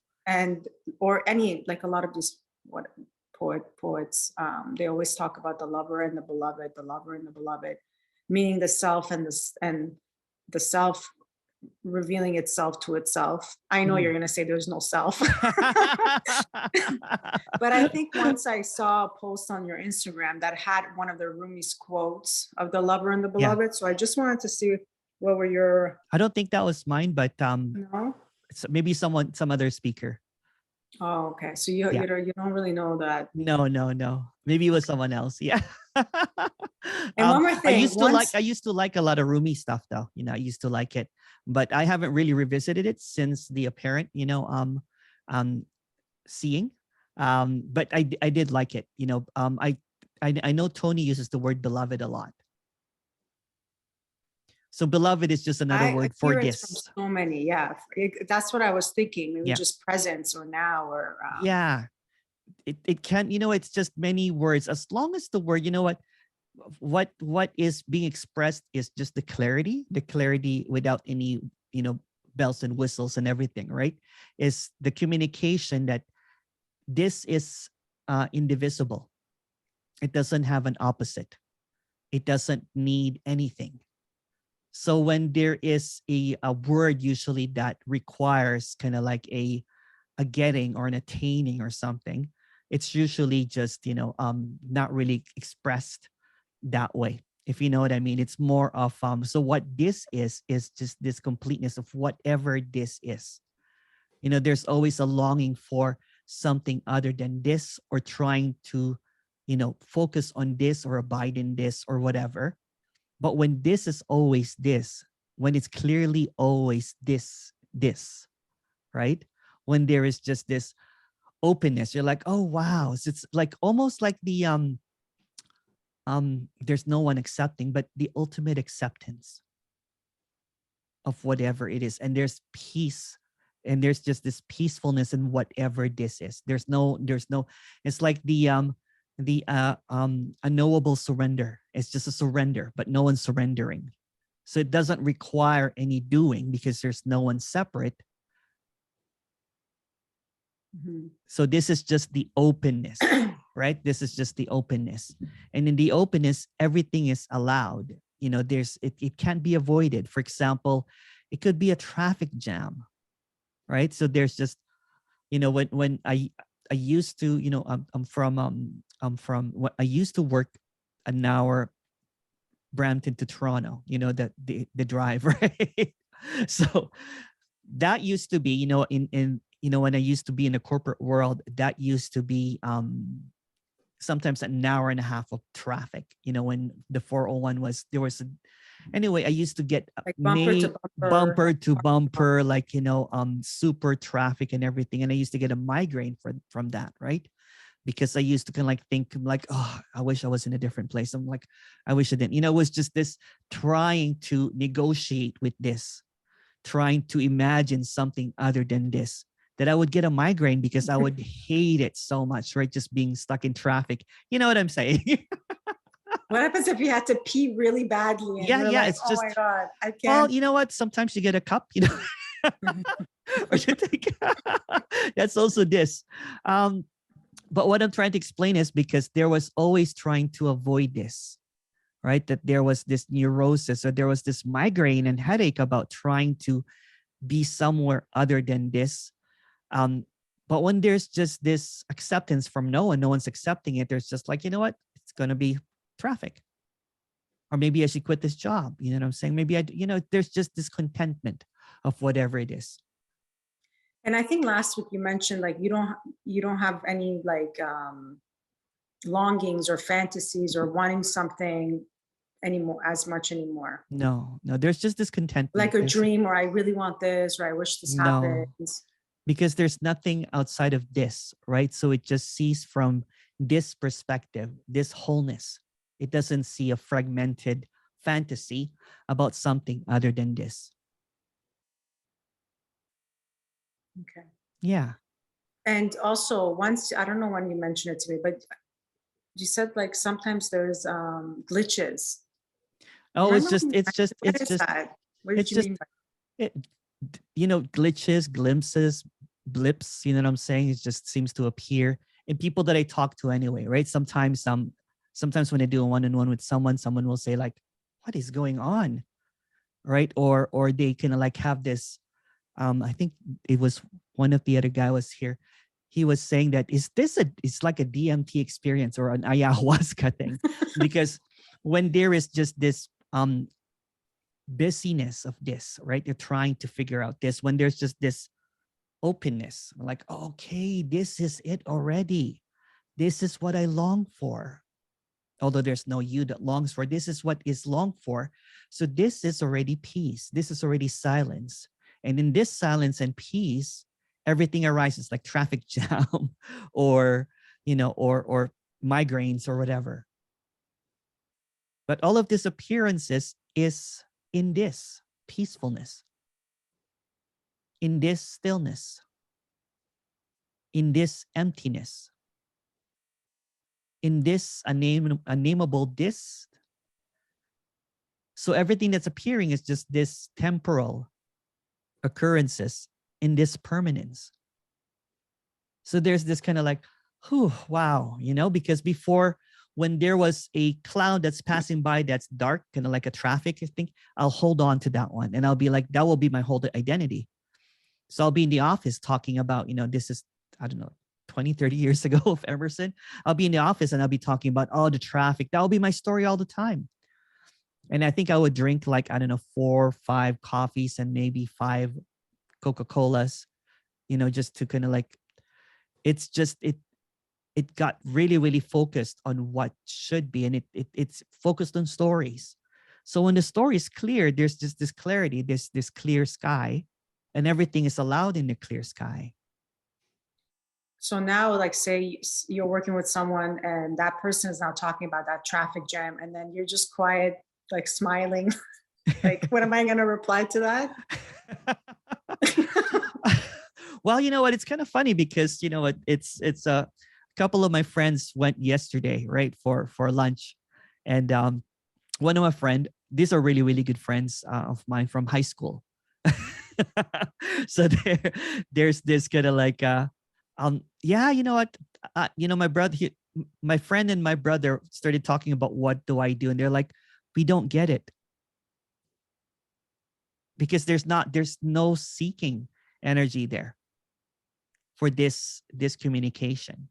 or any, like a lot of these poets, they always talk about the lover and the beloved, meaning the self and the self revealing itself to itself. I know you're going to say there's no self, but I think once I saw a post on your Instagram that had one of the Rumi's quotes of the lover and the beloved. So I just wanted to see what were your. I don't think that was mine, but no? Maybe some other speaker. Oh, okay. So you don't really know that. No. Maybe it was someone else. Yeah. And one more thing. I used to like a lot of Rumi stuff though. I used to like it, but I haven't really revisited it since the apparent, seeing. But I did like it. I know Tony uses the word beloved a lot. So beloved is just another word for hear it this. from so many. Yeah, that's what I was thinking. Maybe Yeah. just presence or now or Yeah, it can, you know, it's just many words. As long as the word, you know what is being expressed is just the clarity without any, you know, bells and whistles and everything, right? Is the communication that this is indivisible. It doesn't have an opposite. It doesn't need anything. So when there is a word usually that requires kind of like a getting or an attaining or something, it's usually just, you know, not really expressed that way, if you know what I mean. It's more of so what this is just this completeness of whatever this is. You know, there's always a longing for something other than this, or trying to, you know, focus on this or abide in this or whatever. But when this is always this, when it's clearly always this, right? When there is just this openness, you're like, oh wow. So it's like almost like the there's no one accepting, but the ultimate acceptance of whatever it is. And there's peace, and there's just this peacefulness in whatever this is. There's no, it's like the unknowable surrender. It's just a surrender, but no one's surrendering. So it doesn't require any doing because there's no one separate. So this is just the openness, right? This is just the openness. And in the openness, everything is allowed. You know, it can't be avoided. For example, it could be a traffic jam, right? So there's just, you know, when I used to, you know, I used to work an hour Brampton to Toronto, you know, the drive, right? So that used to be, you know, in you know, when I used to be in the corporate world, that used to be sometimes an hour and a half of traffic. You know, when the 401 was, there was anyway, I used to get like bumper to bumper, like, you know, super traffic and everything. And I used to get a migraine from that, right? Because I used to kind of like think like, oh, I wish I was in a different place. I'm like, I wish I didn't. You know, it was just this trying to negotiate with this, trying to imagine something other than this, that I would get a migraine because I would hate it so much, right? Just being stuck in traffic. You know what I'm saying? What happens if you had to pee really badly? And Yeah, you're like, it's oh just, my God, I can't. well, you know what? Sometimes you get a cup, you know, or you think that's also this. But what I'm trying to explain is because there was always trying to avoid this, right? That there was this neurosis or there was this migraine and headache about trying to be somewhere other than this. But when there's just this acceptance from no one's accepting it, there's just like, you know what? It's going to be traffic. Or maybe I should quit this job. You know what I'm saying? Maybe you know, there's just this contentment of whatever it is. And I think last week you mentioned like you don't have any like longings or fantasies or wanting something anymore as much anymore. No, there's just this contentment. Like a dream, or I really want this, or I wish this happens. Because there's nothing outside of this, right? So it just sees from this perspective, this wholeness. It doesn't see a fragmented fantasy about something other than this. Okay. Yeah. And also once, I don't know when you mentioned it to me, but you said like sometimes there's glitches. Oh, Remember it's just that? What did you mean by it, you know, glitches, glimpses, blips, you know what I'm saying? It just seems to appear in people that I talk to anyway, right? Sometimes when I do a one-on-one with someone will say like, what is going on? Right? Or they kind of like have this, I think it was one of the other guy was here. He was saying that, it's like a DMT experience or an ayahuasca thing. Because when there is just this busyness of this, right? You're trying to figure out this, when there's just this openness, like, okay, this is it already. This is what I long for. Although there's no you that longs for, this is what is longed for. So this is already peace. This is already silence. And in this silence and peace, everything arises, like traffic jam or, you know, or migraines or whatever. But all of these appearances is in this peacefulness, in this stillness, in this emptiness, in this unnameable this. So everything that's appearing is just this temporal occurrences in this permanence. So there's this kind of like, whew, wow, you know, because before, when there was a cloud that's passing by that's dark, kind of like a traffic thing, I'll hold on to that one. And I'll be like, that will be my whole identity. So I'll be in the office talking about, you know, this is, I don't know, 20, 30 years ago of Emerson. I'll be in the office and I'll be talking about, oh, the traffic. That will be my story all the time. And I think I would drink like, I don't know, 4 or 5 coffees and maybe 5 Coca-Colas, you know, just to kind of like, it's just, it got really, really focused on what should be. And it's focused on stories. So when the story is clear, there's just this clarity, this clear sky, and everything is allowed in the clear sky. So now, like, say you're working with someone and that person is now talking about that traffic jam, and then you're just quiet, like smiling. Like, what am I going to reply to that? Well, you know what? It's kind of funny because, you know what, it's a couple of my friends went yesterday, right, for lunch. And one of my friend, these are really, really good friends of mine from high school. So there's this kind of like, yeah, you know what, you know, my friend and my brother started talking about what do I do, and they're like, we don't get it, because there's no seeking energy there for this communication.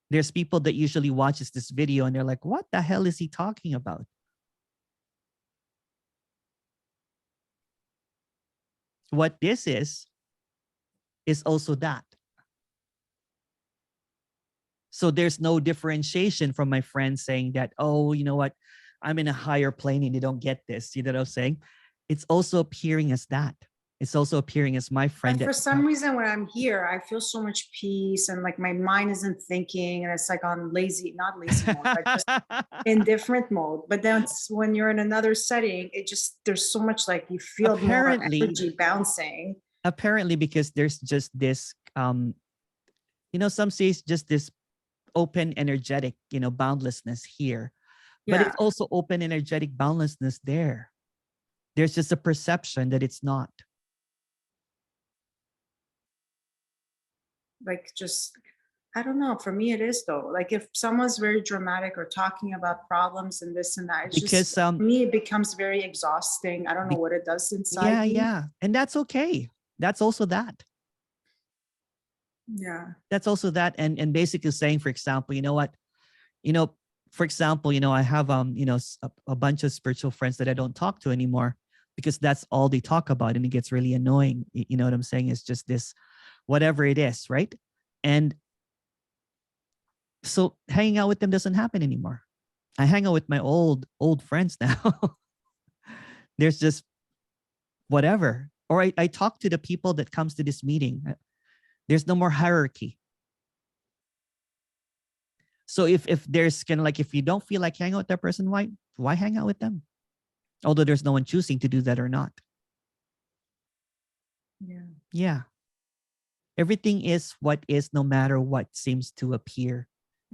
There's people that usually watches this video and they're like, what the hell is he talking about? What this is also that. So there's no differentiation from my friends saying that, oh, you know what, I'm in a higher plane and they don't get this. You know what I'm saying? It's also appearing as that. It's also appearing as my friend. But for some reason, when I'm here, I feel so much peace, and like my mind isn't thinking, and it's like on not lazy mode, but just indifferent mode. But then when you're in another setting, it just, there's so much, like, you feel more energy bouncing. Apparently, because there's just this, you know, some say it's just this open energetic, you know, boundlessness here, but it's also open energetic boundlessness there. There's just a perception that it's not. Like, just, I don't know. For me, it is though. Like, if someone's very dramatic or talking about problems and this and that, it's because for me, it becomes very exhausting. I don't know what it does inside me. Yeah. And that's okay. That's also that. Yeah. That's also that. And basically saying, for example, you know what, you know, for example, you know, I have, you know, a bunch of spiritual friends that I don't talk to anymore because that's all they talk about. And it gets really annoying. You know what I'm saying? It's just this, whatever it is, right? And so hanging out with them doesn't happen anymore. I hang out with my old friends now. There's just whatever. Or I talk to the people that comes to this meeting. There's no more hierarchy. So if there's kind of like, if you don't feel like hanging out with that person, why hang out with them? Although there's no one choosing to do that or not. Yeah. Everything is what is, no matter what seems to appear.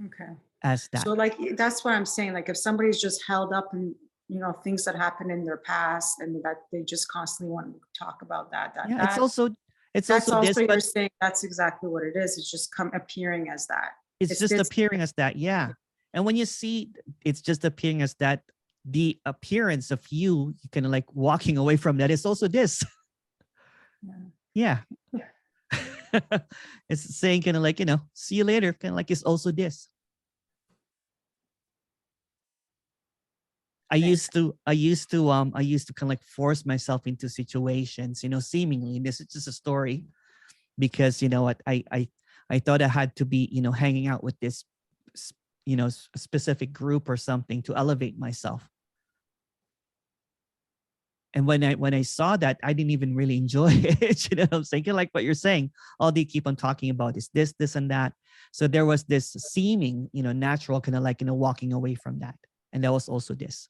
Okay. As that. So like, that's what I'm saying. Like, if somebody's just held up in, you know, things that happened in their past, and that they just constantly want to talk about that. Yeah, it's also this, you're saying that's exactly what it is. It's just appearing as that. It's just appearing as that. Yeah. And when you see it's just appearing as that, the appearance of you kind of like walking away from that is also this. Yeah. It's saying kind of like, you know, see you later, kind of like it's also this. I used to kind of like force myself into situations, you know, seemingly, this is just a story, because, you know what, I thought I had to be, you know, hanging out with this, you know, specific group or something to elevate myself. And when I saw that, I didn't even really enjoy it. You know what I'm saying? Like what you're saying, all they keep on talking about is this, and that. So there was this seeming, natural kind of like, walking away from that. And that was also this.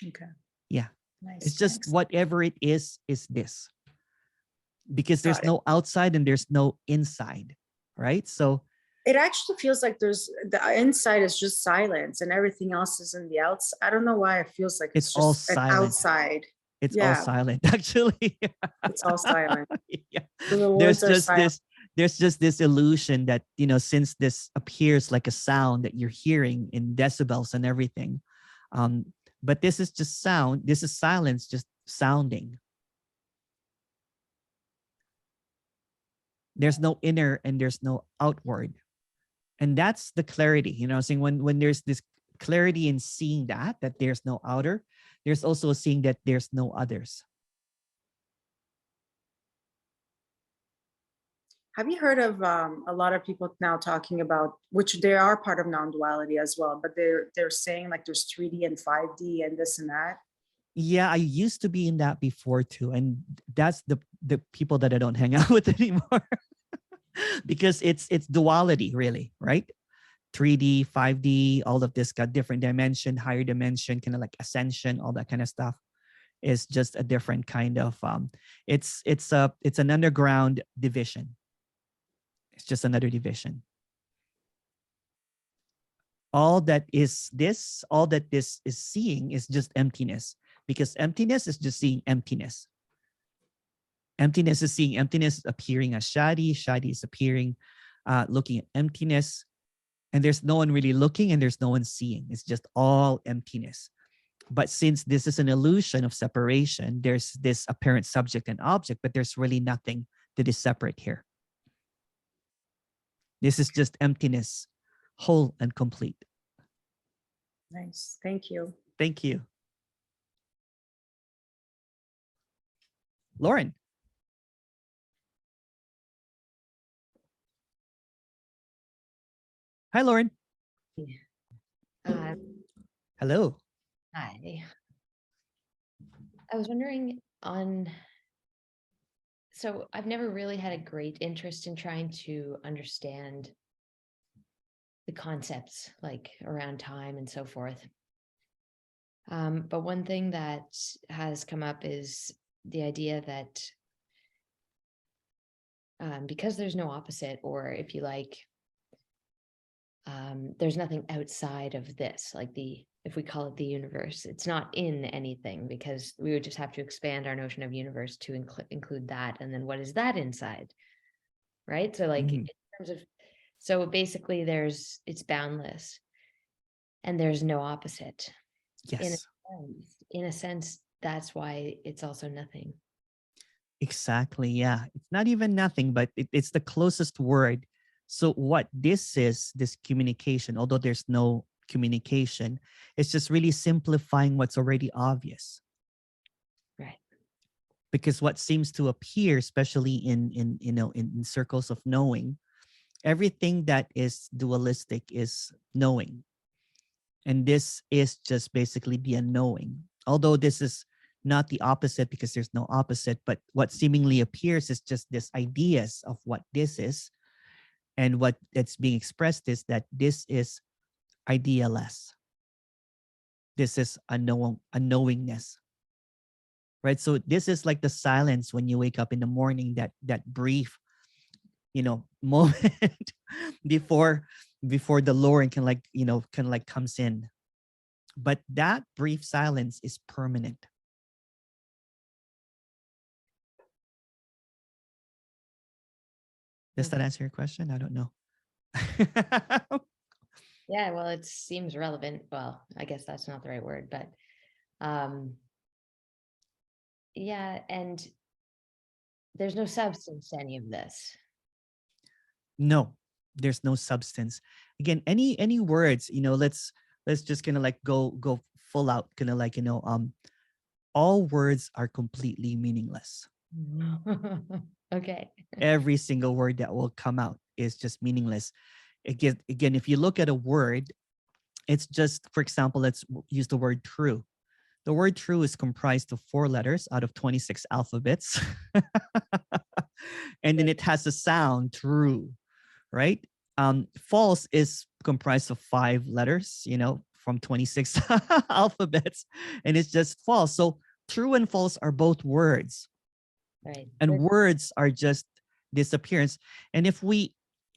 Okay. Yeah. Nice. It's just Thanks. whatever it is this. Because there's Got it. no outside and there's no inside, right? So It actually feels like there's the inside is just silence and everything else is in the outside. I don't know why it feels like it's it's all just an silent. outside. It's all Yeah. silent, actually. It's all silent. Yeah. So the There's words are just silent. there's just this illusion that, since this appears like a sound that you're hearing in decibels and everything, but this is just sound. This is silence, just sounding. There's no inner and there's no outward. And that's the clarity, saying when there's this clarity in seeing that there's no outer, there's also seeing that there's no others. Have you heard of a lot of people now talking about, which they are part of non-duality as well, but they're saying like there's 3D and 5D and this and that? Yeah, I used to be in that before too. And that's the people that I don't hang out with anymore. Because it's duality, really, right? 3D, 5D, all of this got different dimension, higher dimension, kind of like ascension, all that kind of stuff is just a different kind of it's an underground division. It's just another division. All that this is seeing is just emptiness, because emptiness is just seeing emptiness. Emptiness is seeing emptiness appearing as Shadi. Shadi is appearing, looking at emptiness. And there's no one really looking and there's no one seeing. It's just all emptiness. But since this is an illusion of separation, there's this apparent subject and object, but there's really nothing that is separate here. This is just emptiness, whole and complete. Nice. Thank you. Thank you. Lauren. Hi, Lauren. Hello. Hi. I was wondering so I've never really had a great interest in trying to understand the concepts like around time and so forth. But one thing that has come up is the idea that because there's no opposite, or if you like, there's nothing outside of this, like if we call it the universe, it's not in anything, because we would just have to expand our notion of universe to include that. And then what is that inside? Right? So like in terms of, so basically it's boundless and there's no opposite. Yes. In a sense, that's why it's also nothing. Exactly. Yeah. It's not even nothing, but it's the closest word. So what this is, this communication, although there's no communication, it's just really simplifying what's already obvious. Right. Because what seems to appear, especially in circles of knowing, everything that is dualistic is knowing. And this is just basically the unknowing. Although this is not the opposite, because there's no opposite, but what seemingly appears is just this ideas of what this is. And what that's being expressed is that this is idealess. This is unknowingness. Right? So this is like the silence when you wake up in the morning, that brief, moment before the Lord can comes in. But that brief silence is permanent. Does that answer your question? I don't know. Yeah, well, it seems relevant. Well, I guess that's not the right word, but yeah, and there's no substance to any of this. No, there's no substance. Again, any words, let's just kind of like go full out, kind of like, all words are completely meaningless. Okay. Every single word that will come out is just meaningless. Again, if you look at a word, it's just, for example, let's use the word true. The word true is comprised of 4 letters out of 26 alphabets. And then it has a sound, true, right? False is comprised of 5 letters, from 26 alphabets, and it's just false. So true and false are both words. Right. And words are just disappearance. And if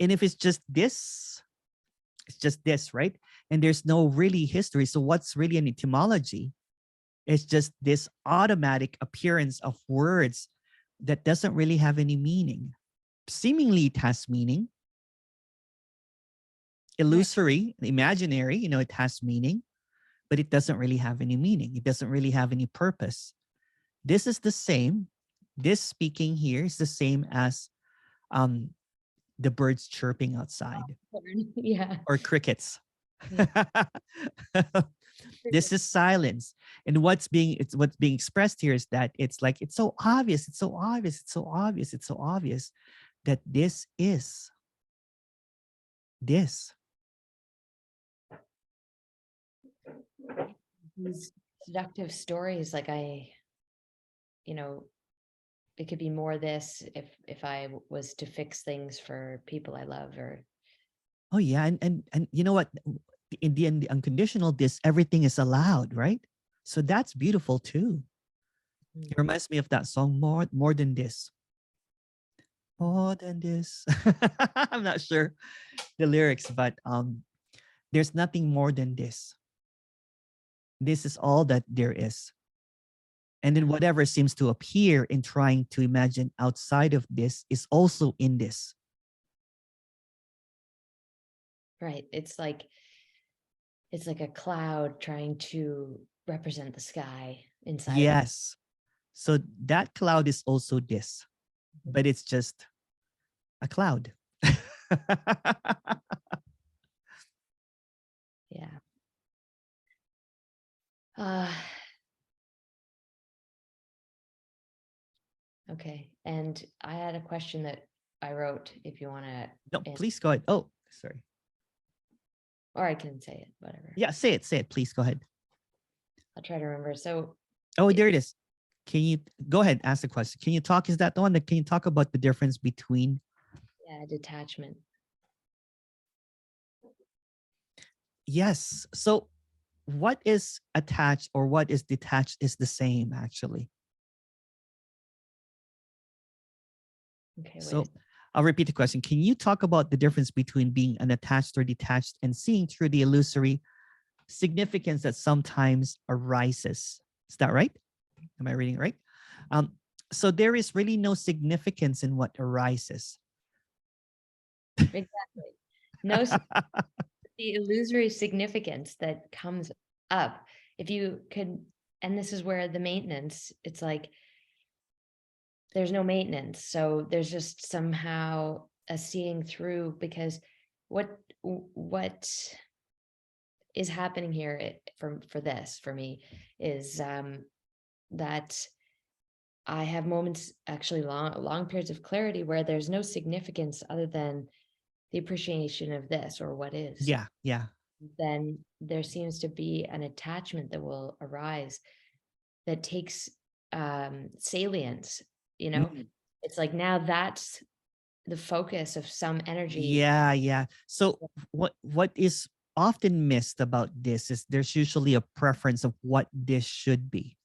it's just this, it's just this, right? And there's no really history. So what's really an etymology? It's just this automatic appearance of words that doesn't really have any meaning. Seemingly it has meaning. Illusory, imaginary, it has meaning, but it doesn't really have any meaning. It doesn't really have any purpose. This is the same. This speaking here is the same as the birds chirping outside. Yeah. Or crickets. Yeah. This is silence. And what's being expressed here is that it's so obvious, it's so obvious, it's so obvious, it's so obvious that this is this. These seductive stories, like it could be more this if I was to fix things for people I love, or Oh yeah, and you know what? In the unconditional this, everything is allowed, right? So that's beautiful too. It reminds me of that song, more than this. More than this. I'm not sure the lyrics, but there's nothing more than this. This is all that there is. And then whatever seems to appear in trying to imagine outside of this is also in this. right. It's like a cloud trying to represent the sky inside. Yes. So that cloud is also this, but it's just a cloud. Yeah. Okay. And I had a question that I wrote, if you want to. No, please go ahead. Oh, sorry. Or I can say it, whatever. Yeah, say it. Please go ahead. I'll try to remember. So. Oh, there it is. Can you go ahead, ask the question? Can you talk? Is that the one can you talk about the difference between? Yeah, detachment. Yes. So what is attached or what is detached is the same, actually. Okay. So I'll repeat the question. Can you talk about the difference between being unattached or detached and seeing through the illusory significance that sometimes arises? Is that right? Am I reading it right? So there is really no significance in what arises. Exactly. No, the illusory significance that comes up. If you can, and this is where the maintenance, it's like there's no maintenance. So there's just somehow a seeing through, because what is happening here for me is that I have moments, actually long periods of clarity, where there's no significance other than the appreciation of this or what is. Yeah. Then there seems to be an attachment that will arise that takes salience. It's like now that's the focus of some energy. Yeah. So what is often missed about this is there's usually a preference of what this should be.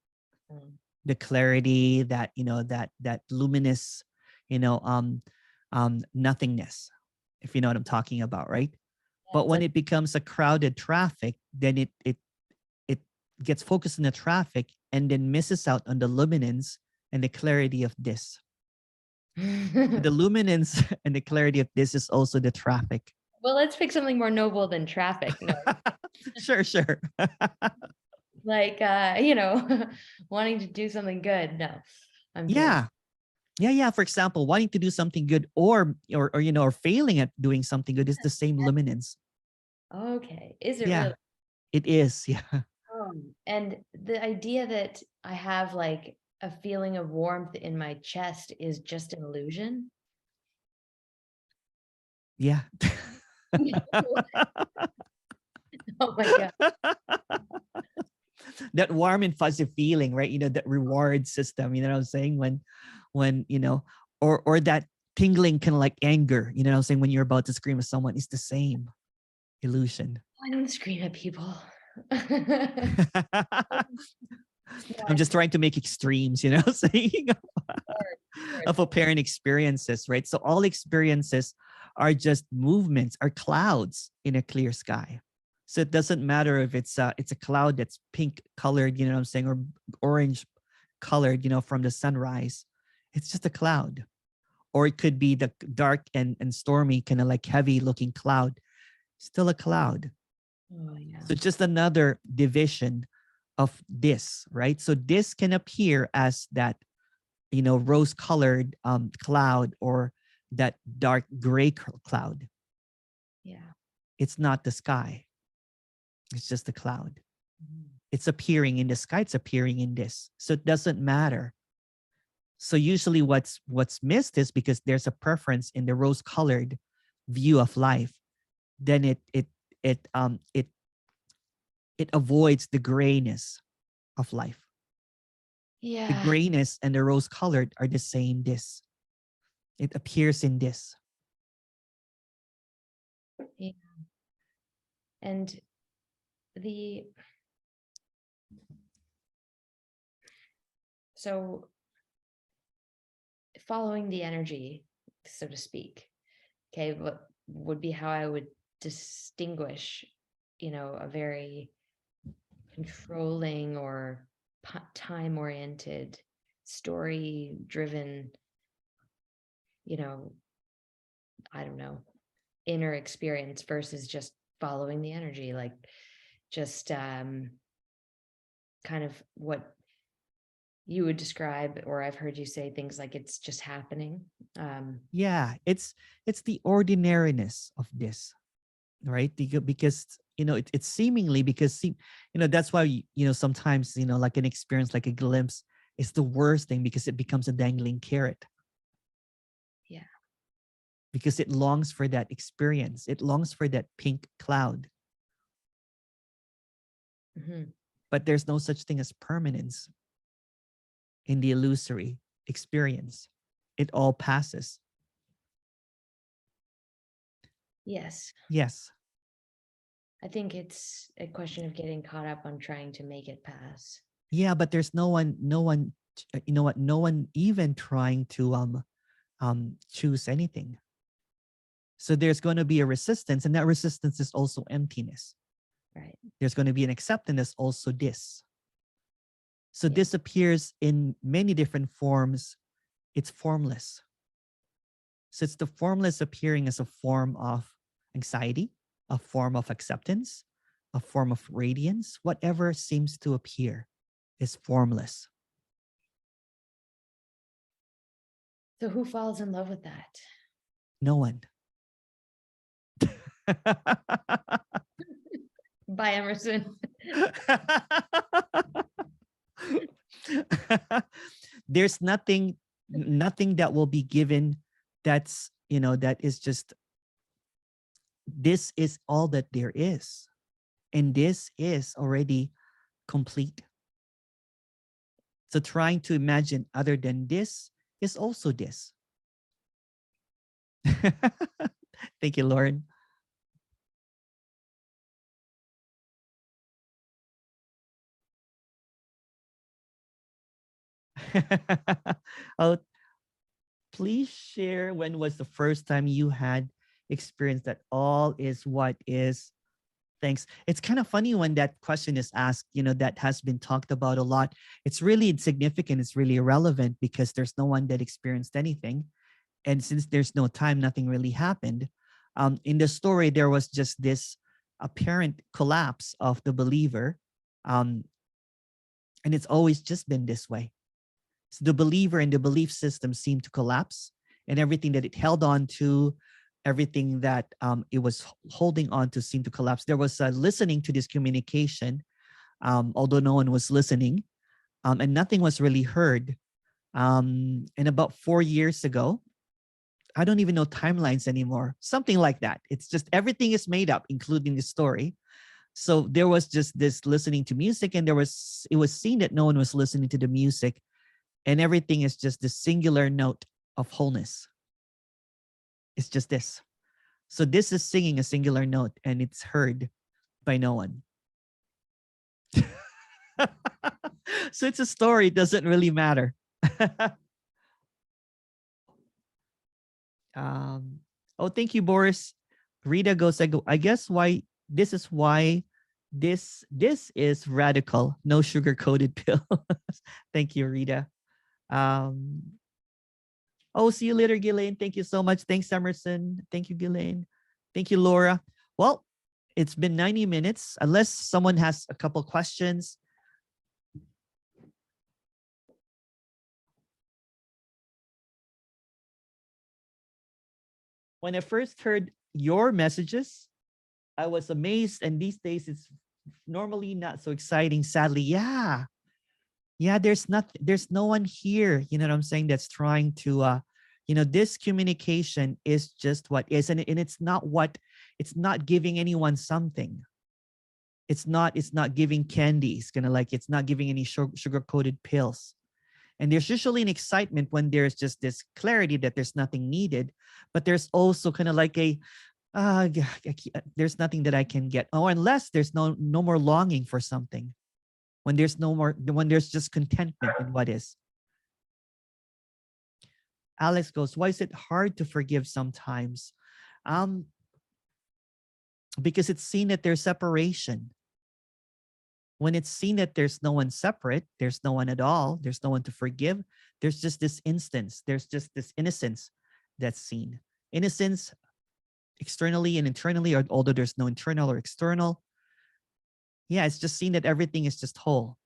The clarity, that that luminous, nothingness, if you know what I'm talking about, right? But when it becomes a crowded traffic, then it gets focused on the traffic and then misses out on the luminance and the clarity of this. The luminance and the clarity of this is also the traffic. Well, let's pick something more noble than traffic. No. Sure. Like, wanting to do something good. No. Yeah. For example, wanting to do something good or failing at doing something good is the same luminance. Okay. Is it Yeah, really? it is. Yeah. And the idea that I have like a feeling of warmth in my chest is just an illusion. Yeah. Oh my God. that warm and fuzzy feeling, right? That reward system, you know what I'm saying? When, or that tingling kind of like anger, you know what I'm saying? When you're about to scream at someone, it's the same illusion. I don't scream at people. I'm just trying to make extremes, you know what I'm saying? Of apparent experiences, right? So all experiences are just movements, are clouds in a clear sky. So it doesn't matter if it's a cloud that's pink colored, you know what I'm saying, or orange colored, from the sunrise. It's just a cloud. Or it could be the dark and stormy, kind of like heavy looking cloud. Still a cloud. Oh, yeah. So just another division of this, right? So this can appear as that, rose colored cloud, or that dark gray cloud. Yeah. It's not the sky. It's just a cloud. Mhm. It's appearing in the sky. It's appearing in this. So it doesn't matter. So usually what's missed is because there's a preference in the rose colored view of life. Then it avoids the grayness of life. The Yeah. grayness and the rose colored are the same this. It appears in this. Yeah. And so following the energy, so to speak, okay, what would be how I would distinguish, a very controlling or time-oriented, story-driven, I don't know, inner experience versus just following the energy, like just kind of what you would describe, or I've heard you say things like it's just happening. Yeah, it's the ordinariness of this, right? Because it's seemingly, because that's why sometimes like an experience, like a glimpse, is the worst thing, because it becomes a dangling carrot. Yeah. Because it longs for that experience. It longs for that pink cloud. Mm-hmm. But there's no such thing as permanence in the illusory experience. It all passes. Yes. Yes. I think it's a question of getting caught up on trying to make it pass. Yeah, but there's no one, no one even trying to choose anything. So there's going to be a resistance, and that resistance is also emptiness. Right. There's going to be an acceptance that's also this. So Yeah. this appears in many different forms. It's formless. So it's the formless appearing as a form of anxiety, a form of acceptance, a form of radiance. Whatever seems to appear is formless. So who falls in love with that? No one. By Emerson. There's nothing that will be given that's, that is just, this is all that there is. And this is already complete. So trying to imagine other than this is also this. Thank you, Lauren. Oh, please share, when was the first time you had experienced that all is what is? Thanks. It's kind of funny when that question is asked, that has been talked about a lot. It's really insignificant. It's really irrelevant, because there's no one that experienced anything. And since there's no time, nothing really happened. In the story, there was just this apparent collapse of the believer. And it's always just been this way. So the believer and the belief system seemed to collapse, and everything that it held on to, everything that it was holding on to, seemed to collapse. There was listening to this communication, although no one was listening, and nothing was really heard. And about 4 years ago, I don't even know timelines anymore, something like that. It's just everything is made up, including the story. So there was just this listening to music, and it was seen that no one was listening to the music, and everything is just the singular note of wholeness. It's just this. So this is singing a singular note, and it's heard by no one. So it's a story. It doesn't really matter. Oh, thank you, Boris. Rita goes, I guess why this is is radical, no sugar-coated pill. Thank you, Rita. Oh, see you later, Ghislaine. Thank you so much. Thanks, Emerson. Thank you, Ghislaine. Thank you, Laura. Well, it's been 90 minutes. Unless someone has a couple questions. When I first heard your messages, I was amazed. And these days, it's normally not so exciting, sadly. Yeah, there's no one here, you know what I'm saying, that's trying to this communication is just what is, and it's not giving anyone something. It's not giving candies, it's not giving any sugar-coated pills. And there's usually an excitement when there's just this clarity that there's nothing needed, but there's also kind of like there's nothing that I can get, or unless there's no more longing for something. When there's just contentment in what is. Alex goes, why is it hard to forgive sometimes? Because it's seen that there's separation. When it's seen that there's no one separate, there's no one at all, there's no one to forgive, there's just this instance, there's just this innocence that's seen. Innocence externally and internally, although there's no internal or external. Yeah, it's just seen that everything is just whole.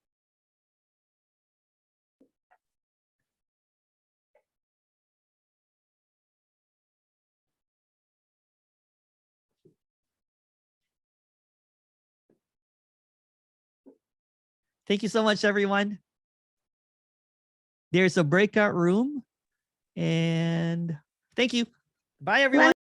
Thank you so much, everyone. There's a breakout room, and thank you. Bye, everyone.